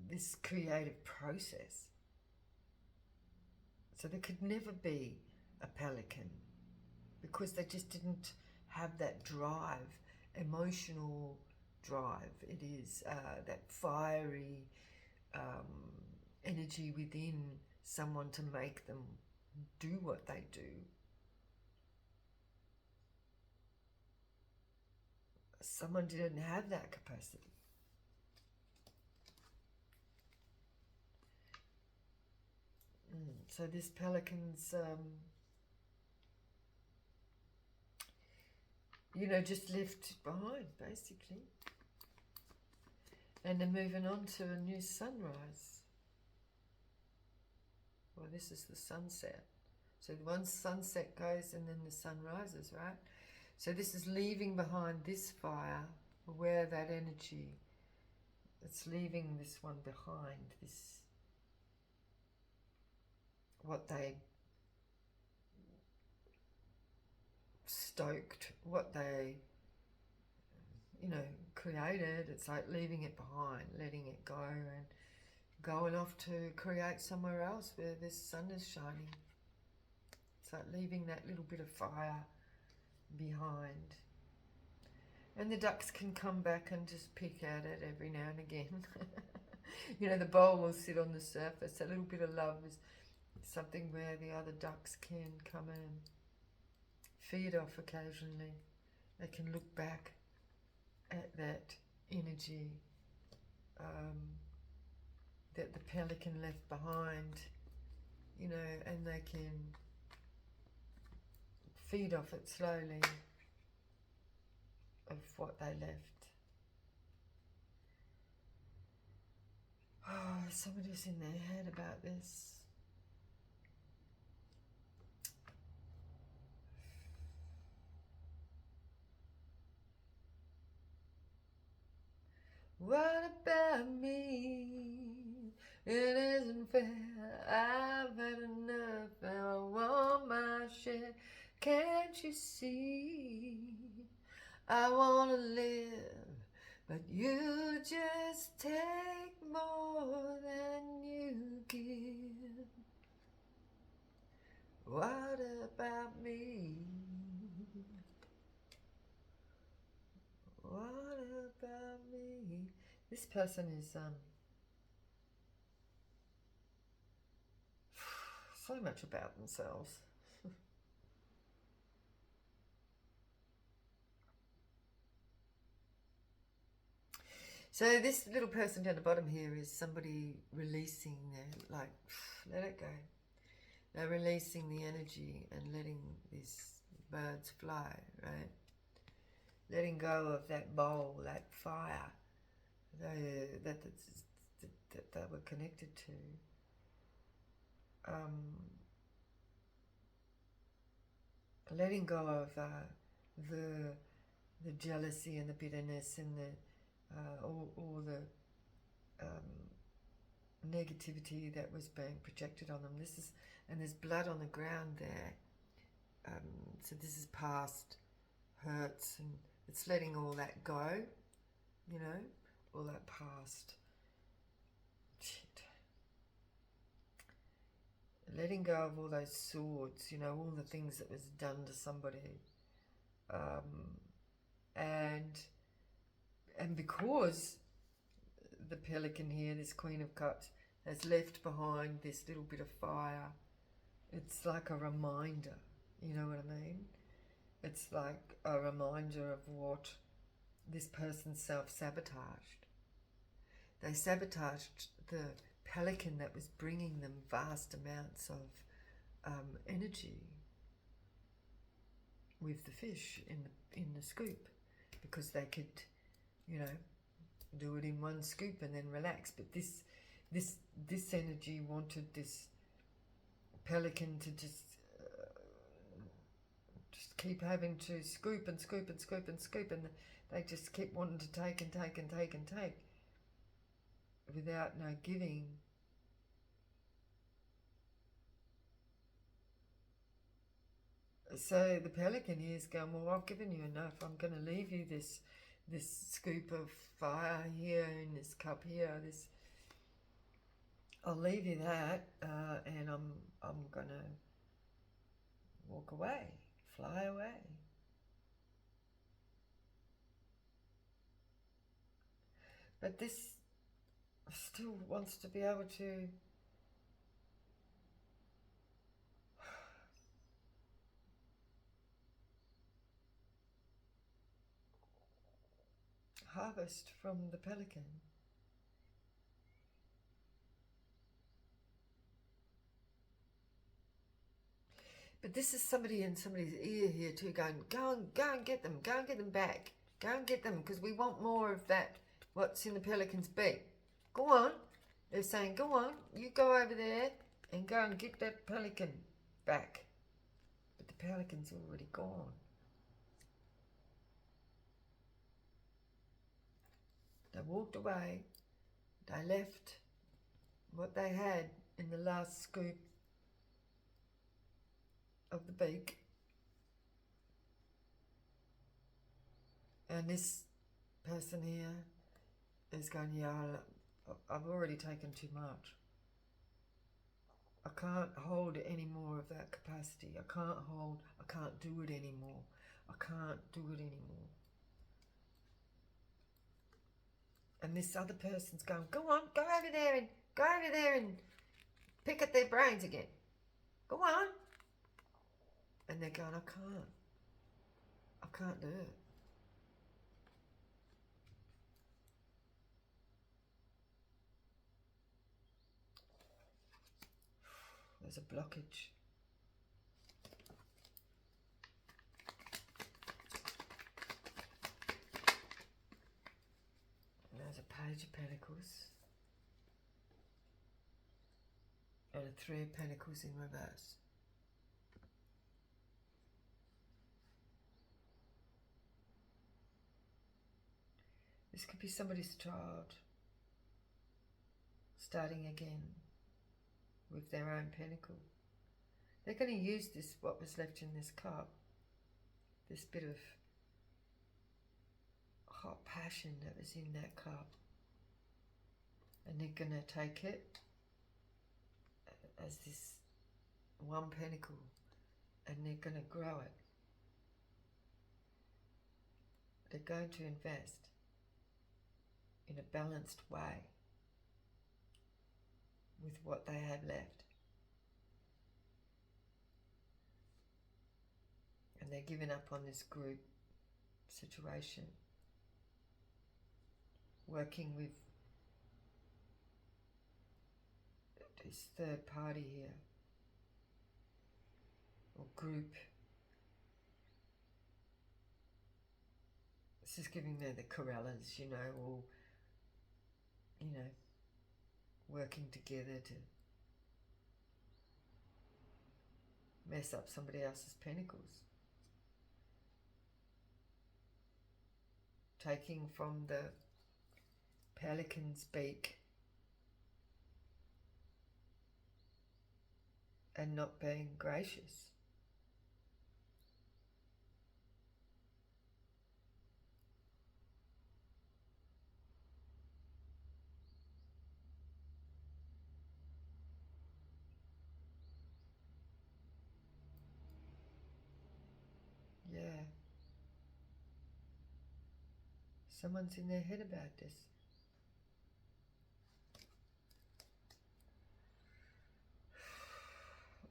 this creative process. So they could never be a pelican because they just didn't have that drive, emotional drive. It is that fiery energy within someone to make them do what they do. Someone didn't have that capacity. So this pelican's, just left behind, basically. And they're moving on to a new sunrise. Well, this is the sunset. So once sunset goes and then the sun rises, right? So this is leaving behind this fire, where that energy, it's leaving this one behind, this, what they stoked, what they, created. It's like leaving it behind, letting it go and going off to create somewhere else where this sun is shining. It's like leaving that little bit of fire behind. And the ducks can come back and just pick at it every now and again. The bowl will sit on the surface. A little bit of love is something where the other ducks can come and feed off occasionally. They can look back at that energy that the pelican left behind, and they can feed off it slowly of what they left. Oh, somebody's in their head about this. What about me? It isn't fair. I've had enough and I want my share. Can't you see? I want to live, but you just take more than you give. What about me? What about me? This person is so much about themselves. So this little person down the bottom here is somebody releasing their, like, let it go. They're releasing the energy and letting these birds fly, right? Letting go of that bowl, that fire that they were connected to. Letting go of the jealousy and the bitterness and all the negativity that was being projected on them. And there's blood on the ground there. So this is past hurts, and it's letting all that go, all that past shit. Letting go of all those swords, all the things that was done to somebody. And because the pelican here, this Queen of Cups, has left behind this little bit of fire, it's like a reminder, you know what I mean? It's like a reminder of what this person self-sabotaged. They sabotaged the pelican that was bringing them vast amounts of energy with the fish in the scoop, because they could, do it in one scoop and then relax. But this energy wanted this pelican to just keep having to scoop and scoop and scoop and scoop, and they just keep wanting to take and take and take and take without no giving. So the pelican here is going, well, I've given you enough. I'm going to leave you this scoop of fire here in this cup here. I'll leave you that, and I'm going to walk away, fly away. But this still wants to be able to harvest from the pelican. But this is somebody in somebody's ear here too, going, go and get them, go and get them back, go and get them, because we want more of that, what's in the pelican's beak. Go on. They're saying, go on, you go over there and go and get that pelican back. But the pelican's already gone. They walked away. They left what they had in the last scoop of the beak. And this person here is going, yeah, I've already taken too much. I can't hold any more of that capacity. I can't do it anymore. I can't do it anymore. And this other person's going, go on, go over there and pick at their brains again. Go on. And they're going, I can't do it. There's a blockage. And there's a page of pentacles. And a 3 of pentacles in reverse. This could be somebody's child starting again with their own pentacle. They're going to use this, what was left in this cup, this bit of hot passion that was in that cup, and they're going to take it as this one pentacle, and they're going to grow it. They're going to invest in a balanced way with what they have left. And they're giving up on this group situation, working with this third party here, or group. This is giving them the Corellas, all, working together to mess up somebody else's pentacles. Taking from the pelican's beak and not being gracious. Yeah. Someone's in their head about this.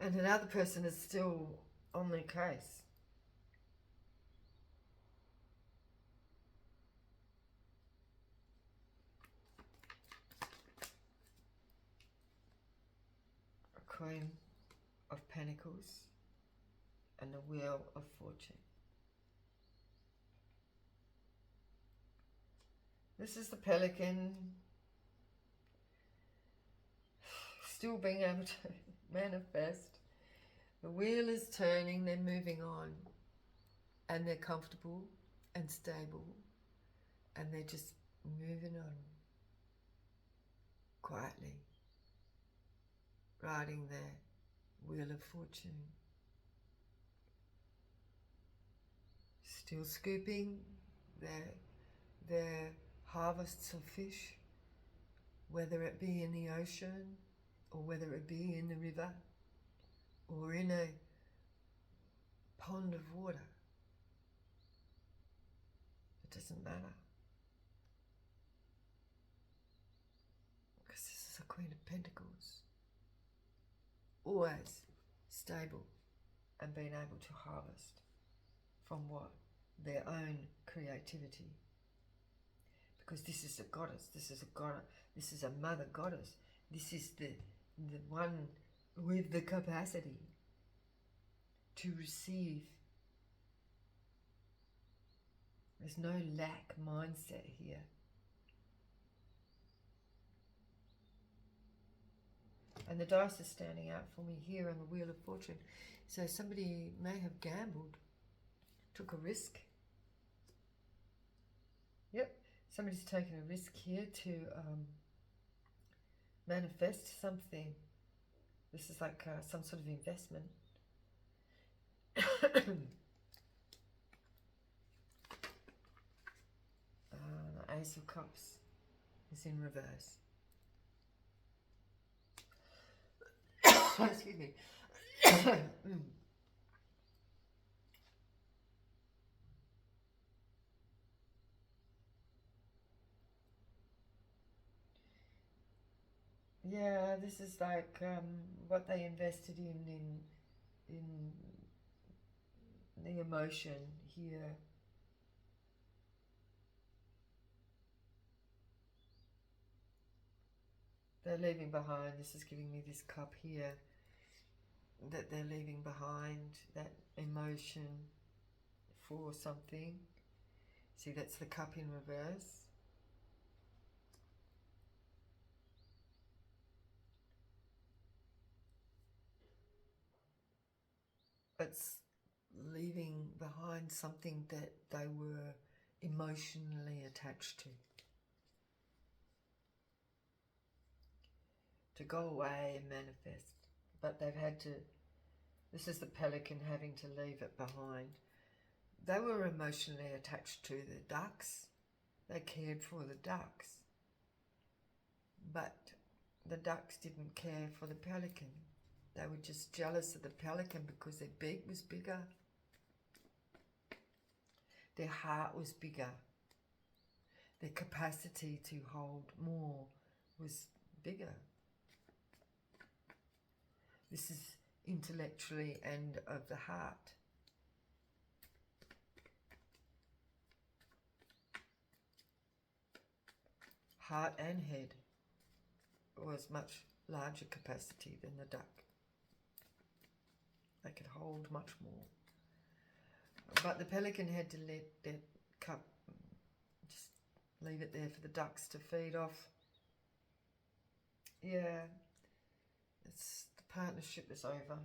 And another person is still on their case. A Queen of Pentacles and the Wheel of Fortune. This is the Pelican still being able to manifest. The wheel is turning, they're moving on. and they're comfortable and stable, and they're just moving on quietly, riding their wheel of fortune, still scooping their harvests of fish, whether it be in the ocean or whether it be in the river or in a pond of water. It doesn't matter, because this is a Queen of Pentacles, always stable and being able to harvest from what? Their own creativity. Because this is a goddess, this is a goddess, this is a mother goddess, this is the one with the capacity to receive. There's no lack mindset here. And the dice are standing out for me here on the Wheel of Fortune. So somebody may have gambled, took a risk. Yep, somebody's taken a risk here to manifest something. This is like some sort of investment. The Ace of Cups is in reverse. Excuse me. Yeah, this is like what they invested in the emotion here. They're leaving behind. This is giving me this cup here, that they're leaving behind that emotion for something. See, that's the cup in reverse. It's leaving behind something that they were emotionally attached to go away and manifest. But they've had to, this is the Pelican having to leave it behind. They were emotionally attached to the ducks. They cared for the ducks. But the ducks didn't care for the pelican. They were just jealous of the pelican because their beak was bigger. Their heart was bigger. Their capacity to hold more was bigger. This is intellectually and of the heart. Heart and head was much larger capacity than the duck. They could hold much more. But the pelican had to let that cup, just leave it there for the ducks to feed off. Yeah, it's, the partnership is over.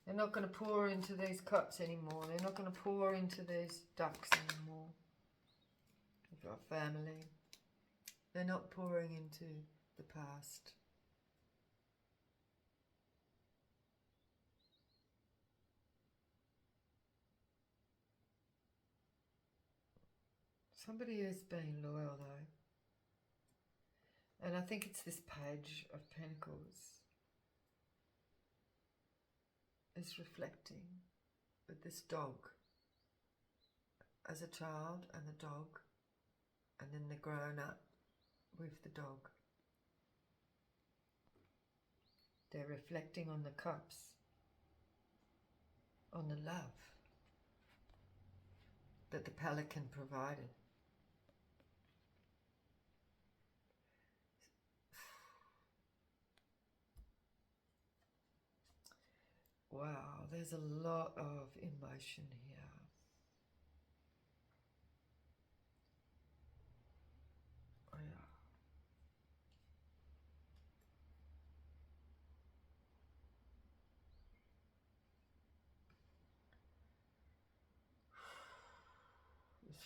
They're not going to pour into these cups anymore. They're not going to pour into these ducks anymore. You've got family. They're not pouring into the past. Somebody has been loyal though. And I think it's this Page of Pentacles is reflecting with this dog as a child and the dog, and then they're grown up with the dog. They're reflecting on the cups, on the love that the pelican provided. Wow, there's a lot of emotion here.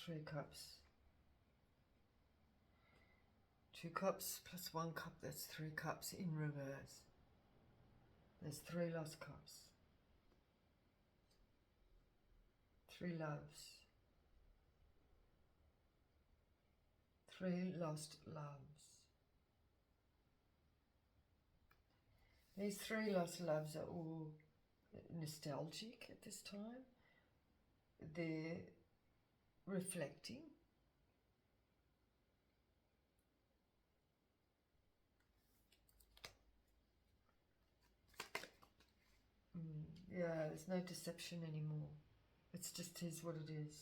3 cups. 2 cups plus 1 cup, that's 3 cups in reverse. There's 3 lost cups. 3 loves. 3 lost loves. These 3 lost loves are all nostalgic at this time. They're reflecting. Yeah, there's no deception anymore. It's just is what it is.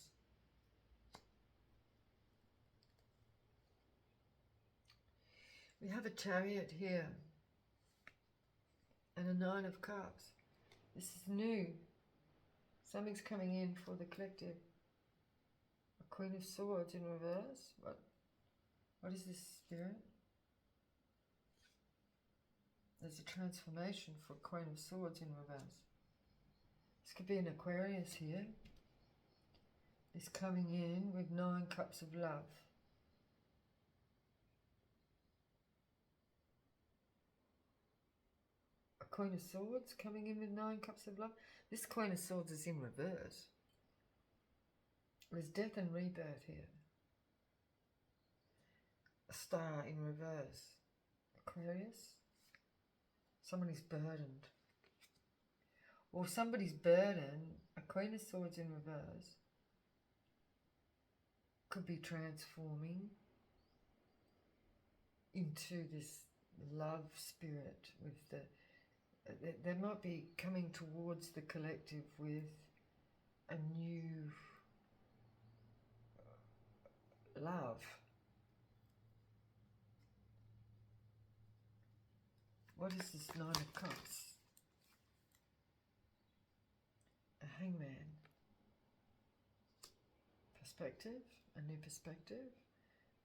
We have a Chariot here and a 9 of Cups. This is new. Something's coming in for the collective. A Queen of Swords in reverse. What is this, Spirit? There's a transformation for Queen of Swords in reverse. This could be an Aquarius here. It's coming in with 9 cups of love. A Queen of Swords coming in with 9 cups of love. This Queen of Swords is in reverse. There's death and rebirth here. A Star in reverse. Aquarius. Somebody's burdened. Or somebody's burden, a Queen of Swords in reverse, could be transforming into this love spirit with the... They might be coming towards the collective with a new love. What is this 9 of Cups? A Hangman. Perspective, a new perspective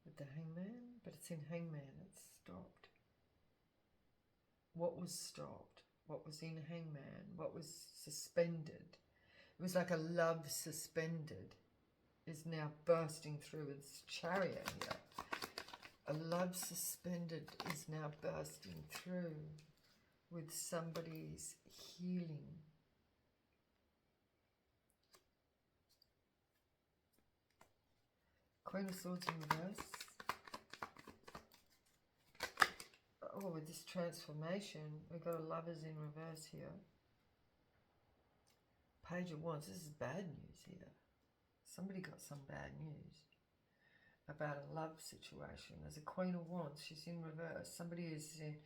with the Hangman, but it's in Hangman, it's stopped. What was stopped? What was in Hangman? What was suspended? It was like a love suspended is now bursting through its Chariot here. A love suspended is now bursting through with somebody's healing. Queen of Swords in reverse. Oh, with this transformation, we've got a Lovers in reverse here. Page of Wands. This is bad news here. Somebody got some bad news about a love situation. There's a Queen of Wands. She's in reverse. Somebody is in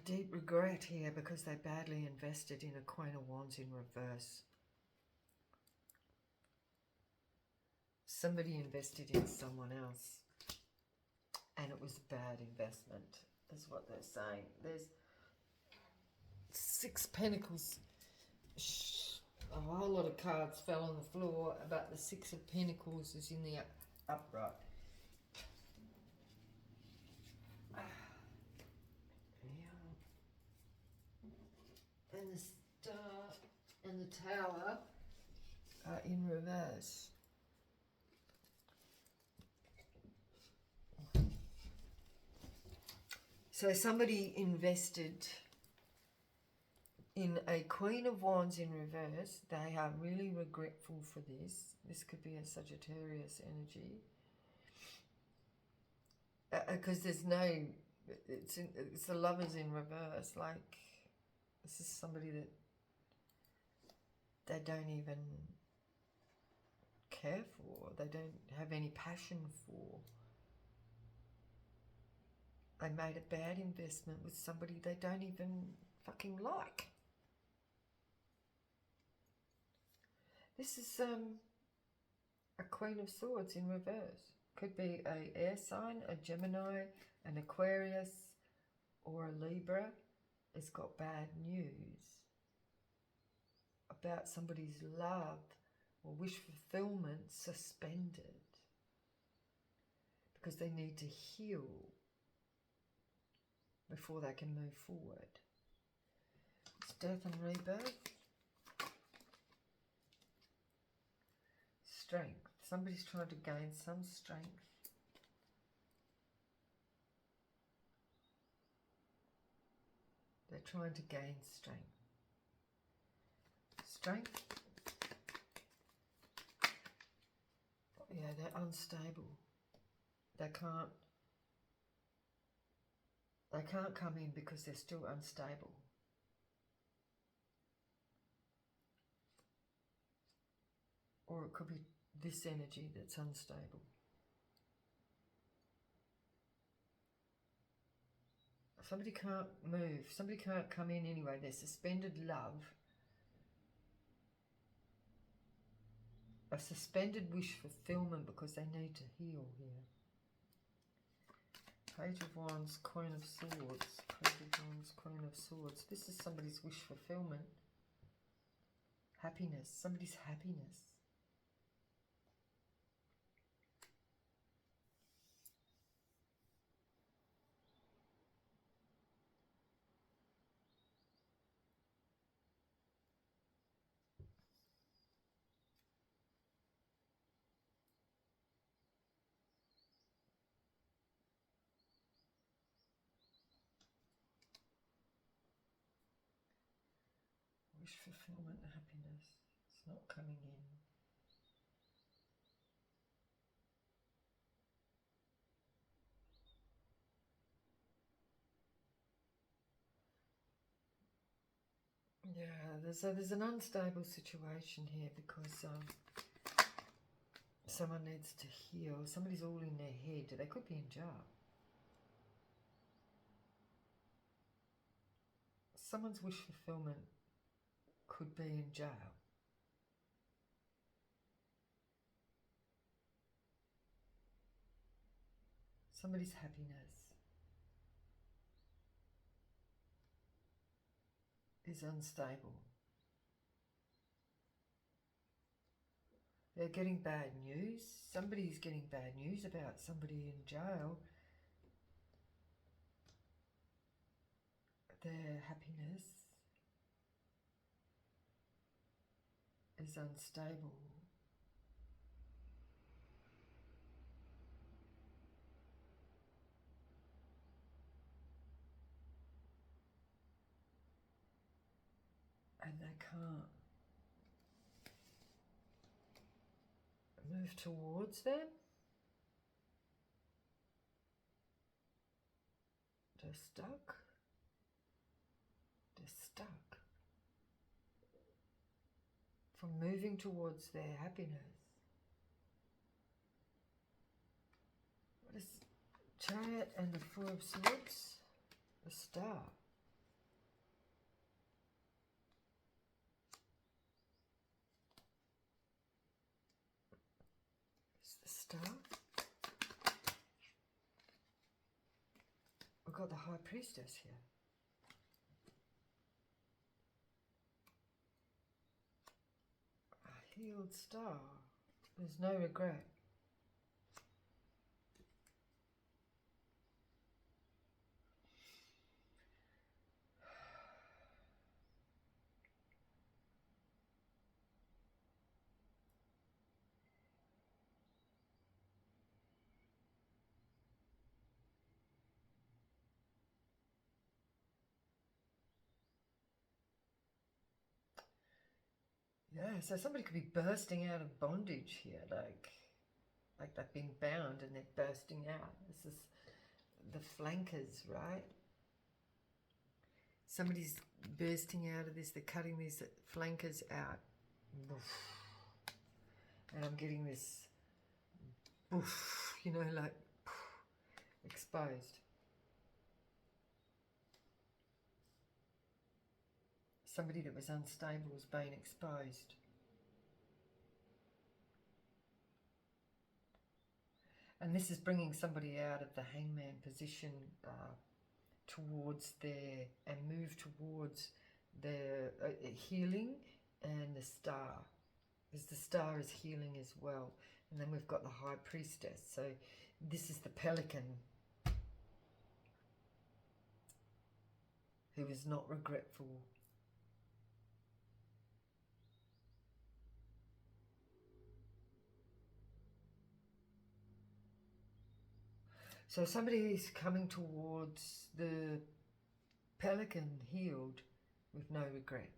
deep regret here because they badly invested in a Queen of Wands in reverse. Somebody invested in someone else and it was a bad investment, is what they're saying. There's 6 Pentacles. A whole lot of cards fell on the floor, but the 6 of Pentacles is in the upright. And the Star and the Tower are in reverse. So somebody invested in a Queen of Wands in reverse. They are really regretful for this. This could be a Sagittarius energy. Because there's no... It's the Lovers in reverse. Like, this is somebody that they don't even care for. They don't have any passion for. They made a bad investment with somebody they don't even fucking like. This is a Queen of Swords in reverse. Could be a air sign, a Gemini, an Aquarius, or a Libra. It's got bad news about somebody's love or wish fulfillment suspended because they need to heal before they can move forward. It's death and rebirth. strength. Somebody's trying to gain some strength. They're trying to gain strength. Strength. Yeah, they're unstable. They can't come in because they're still unstable. Or it could be this energy that's unstable. Somebody can't move. Somebody can't come in anyway. They're suspended love. A suspended wish fulfillment because they need to heal here. Page of Wands, Queen of Swords. Page of Wands, Queen of Swords. This is somebody's wish fulfillment. Happiness. Somebody's happiness. Wish fulfillment, happiness. It's not coming in. Yeah, there's an unstable situation here because someone needs to heal. Somebody's all in their head. They could be in jail. Someone's wish fulfillment could be in jail. Somebody's happiness is unstable. They're getting bad news. Somebody's getting bad news about somebody in jail. Their happiness is unstable. And they can't move towards them. They're stuck. They're stuck from moving towards their happiness. What is Chariot and the Four of Swords? The Star. It's the Star. We've got the High Priestess here. A healed star. There's no regret. Yeah, so somebody could be bursting out of bondage here, like they've been bound and they're bursting out. This is the flankers, right? Somebody's bursting out of this. They're cutting these flankers out. And I'm getting this, you know, like exposed. Somebody that was unstable was being exposed. And this is bringing somebody out of the hangman position towards their, and move towards their healing and the star. Because the star is healing as well. And then we've got the High Priestess. So this is the Pelican, who is not regretful. So somebody is coming towards the Pelican healed with no regret.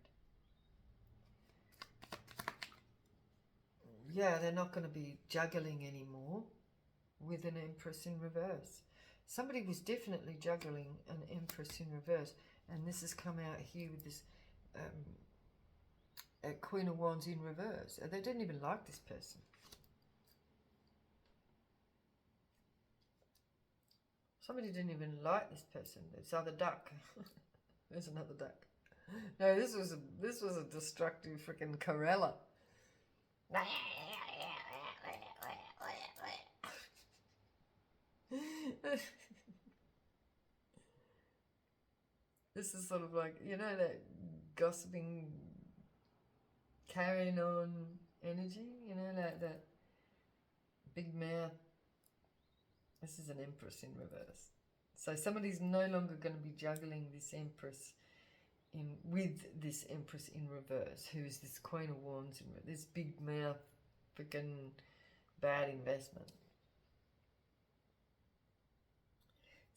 Yeah, they're not going to be juggling anymore with an Empress in reverse. Somebody was definitely juggling an Empress in reverse, and this has come out here with this Queen of Wands in reverse. They didn't even like this person. Somebody didn't even like this person. This other duck. There's another duck. No, this was a destructive freaking Corella. This is sort of like, you know, that gossiping, carrying on energy, you know, like that big mouth. This is an Empress in reverse. So somebody's no longer going to be juggling this Empress with this Empress in reverse, who is this Queen of Wands in reverse, this big mouth, freaking bad investment.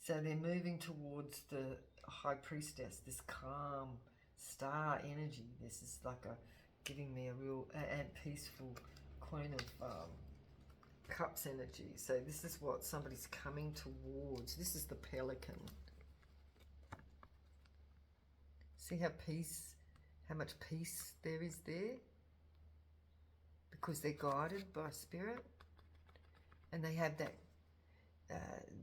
So they're moving towards the High Priestess, this calm star energy. This is like giving me a real and peaceful Queen of Cups energy. So this is what somebody's coming towards. This is the Pelican. See how much peace there is there? Because they're guided by spirit, and they have that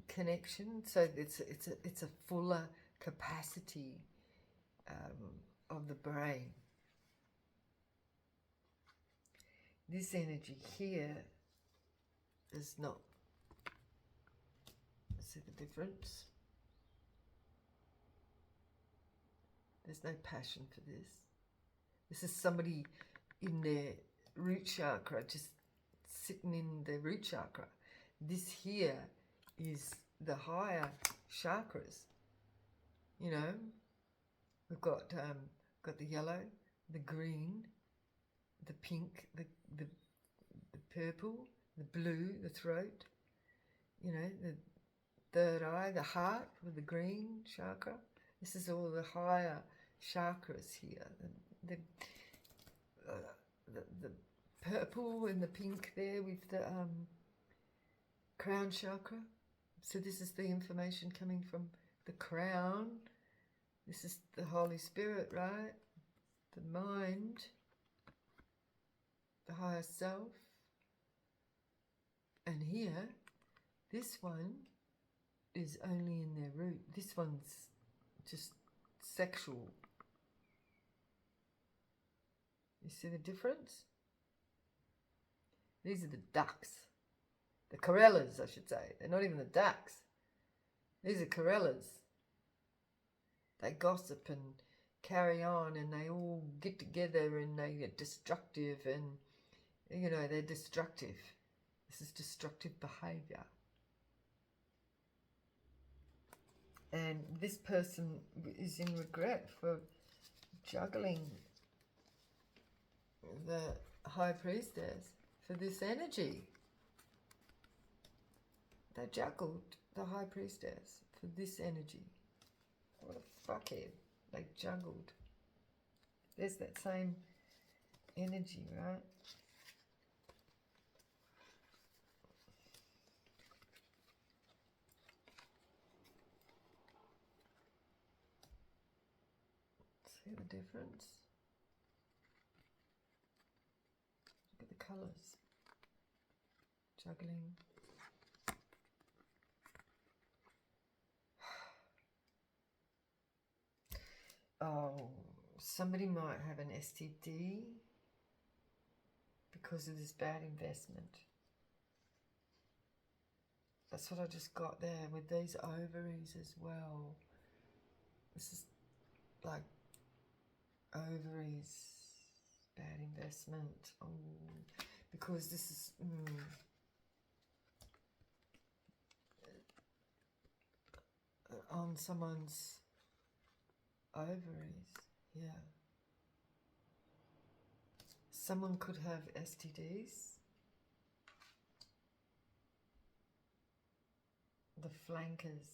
connection. So it's a fuller capacity of the brain. This energy here is not. See the difference? There's no passion for this. This is somebody in their root chakra, just sitting in their root chakra. This here is the higher chakras. You know, we've got the yellow, the green, the pink, the purple, the blue, the throat. You know, the third eye, the heart with the green chakra. This is all the higher chakras here. The purple and the pink there with the crown chakra. So this is the information coming from the crown. This is the Holy Spirit, right? The mind, the higher self. And here, this one is only in their root. This one's just sexual. You see the difference? These are the ducks. The Corellas, I should say. They're not even the ducks. These are Corellas. They gossip and carry on, and they all get together and they get destructive, and, you know, they're destructive. This is destructive behaviour. And this person is in regret for juggling the High Priestess for this energy. They juggled the High Priestess for this energy. What a fuckhead. They juggled. There's that same energy, right? See the difference? Look at the colours. Juggling. Oh, somebody might have an STD because of this bad investment. That's what I just got there with these ovaries as well. This is like ovaries, bad investment. Oh, because this is on someone's ovaries. Yeah. Someone could have STDs the flankers.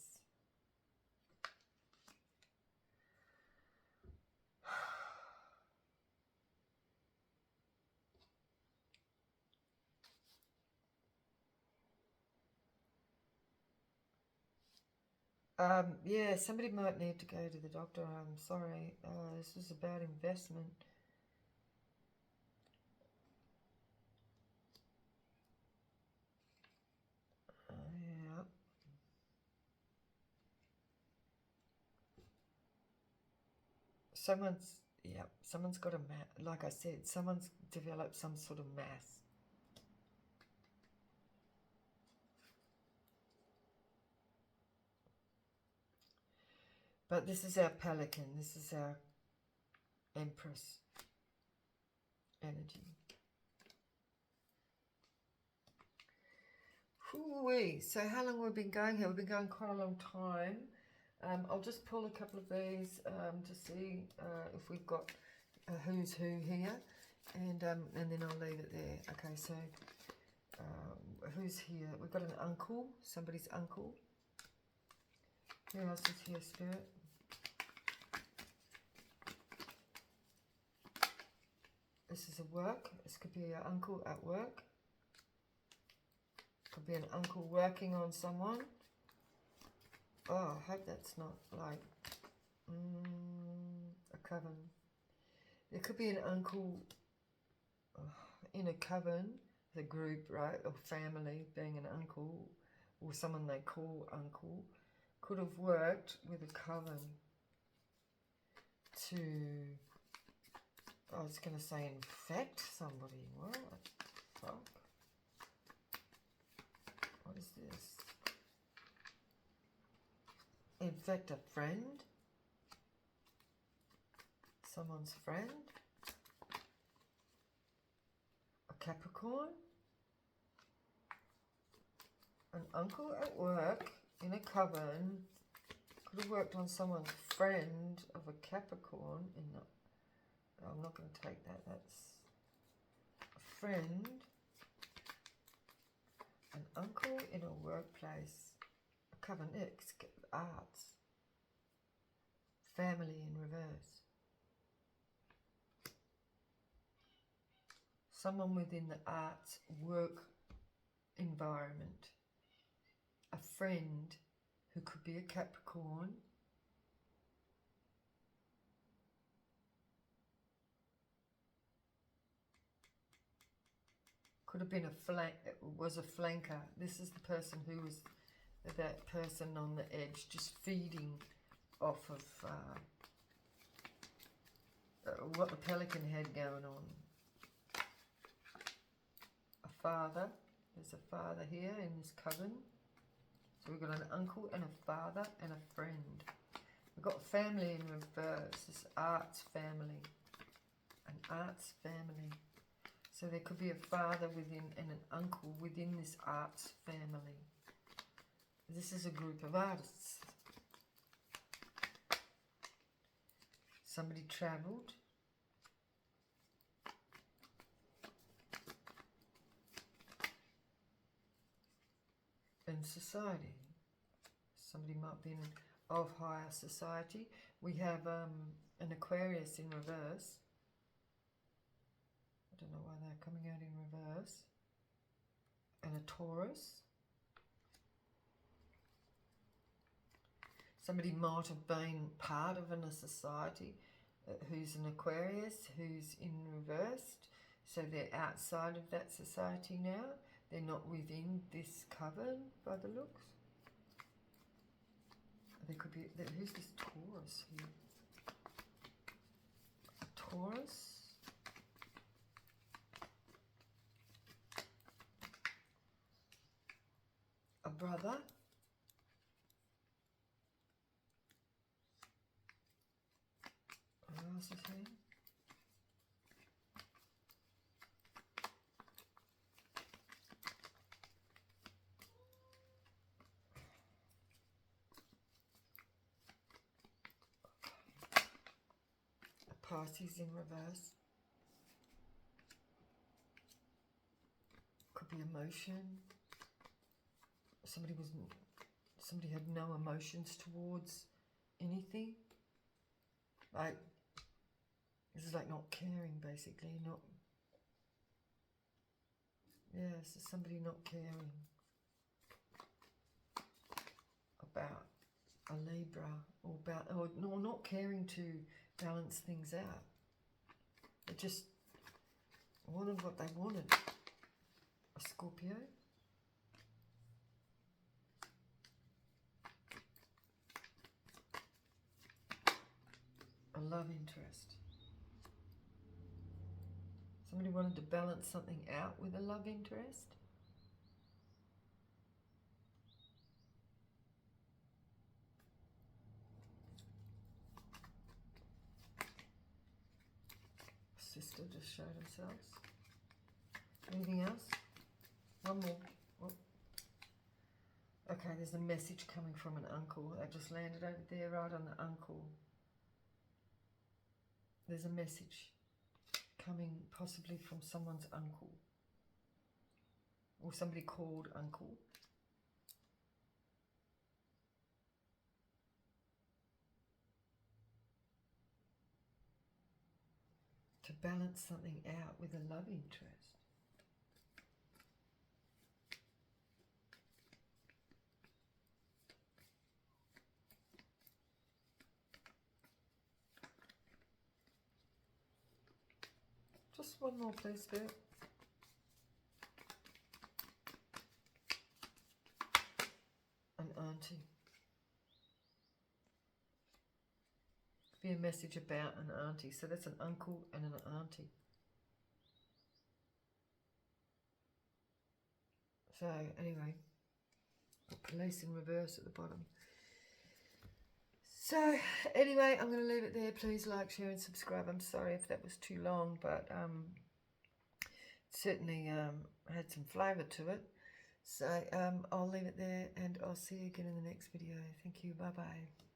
Yeah, somebody might need to go to the doctor. I'm sorry. This is about investment. Yeah. Someone's got a like I said, someone's developed some sort of mass. But this is our Pelican. This is our Empress energy. Hoo-wee. So how long have we been going here? We've been going quite a long time. I'll just pull a couple of these to see if we've got a who's who here, and then I'll leave it there. Okay, so who's here? We've got an uncle, somebody's uncle. Who else is here, Spirit? This is a work. This could be an uncle at work. Could be an uncle working on someone. Oh, I hope that's not like a coven. There could be an uncle in a coven, the group, right, or family being an uncle, or someone they call uncle, could have worked with a coven to, I was going to say infect somebody. What the fuck? What is this? Infect a friend? Someone's friend? A Capricorn? An uncle at work in a coven could have worked on someone's friend of a Capricorn in the, I'm not going to take that, that's a friend, an uncle in a workplace, a coven, arts, family in reverse. Someone within the arts work environment, a friend who could be a Capricorn, could have been a flanker. This is the person who was that person on the edge, just feeding off of what the Pelican had going on. A father. There's a father here in this coven. So we've got an uncle and a father and a friend. We've got family in reverse. This arts family. An arts family. So there could be a father within and an uncle within this arts family. This is a group of artists. Somebody travelled. In society. Somebody might be of higher society. We have an Aquarius in reverse. I don't know why they're coming out in reverse. And a Taurus. Somebody might have been part of a society who's an Aquarius, who's in reversed. So they're outside of that society now. They're not within this coven by the looks. There could be, who's this Taurus here? A Taurus. A brother. What else is here? Pisces in reverse. Could be emotion. somebody had no emotions towards anything. Like, this is like not caring, basically. Not, yeah, this is somebody not caring about a Libra, or not caring to balance things out. They just wanted what they wanted. A Scorpio. A love interest. Somebody wanted to balance something out with a love interest. Sister just showed themselves. Anything else? One more. Oh. Okay, there's a message coming from an uncle. That just landed over there, right on the uncle. There's a message coming possibly from someone's uncle. Or somebody called uncle. To balance something out with a love interest. Just one more, please, Spirit. An auntie. Be a message about an auntie. So that's an uncle and an auntie. So anyway, police in reverse at the bottom. So anyway, I'm going to leave it there. Please like, share and subscribe. I'm sorry if that was too long, but certainly had some flavour to it. So I'll leave it there, and I'll see you again in the next video. Thank you. Bye-bye.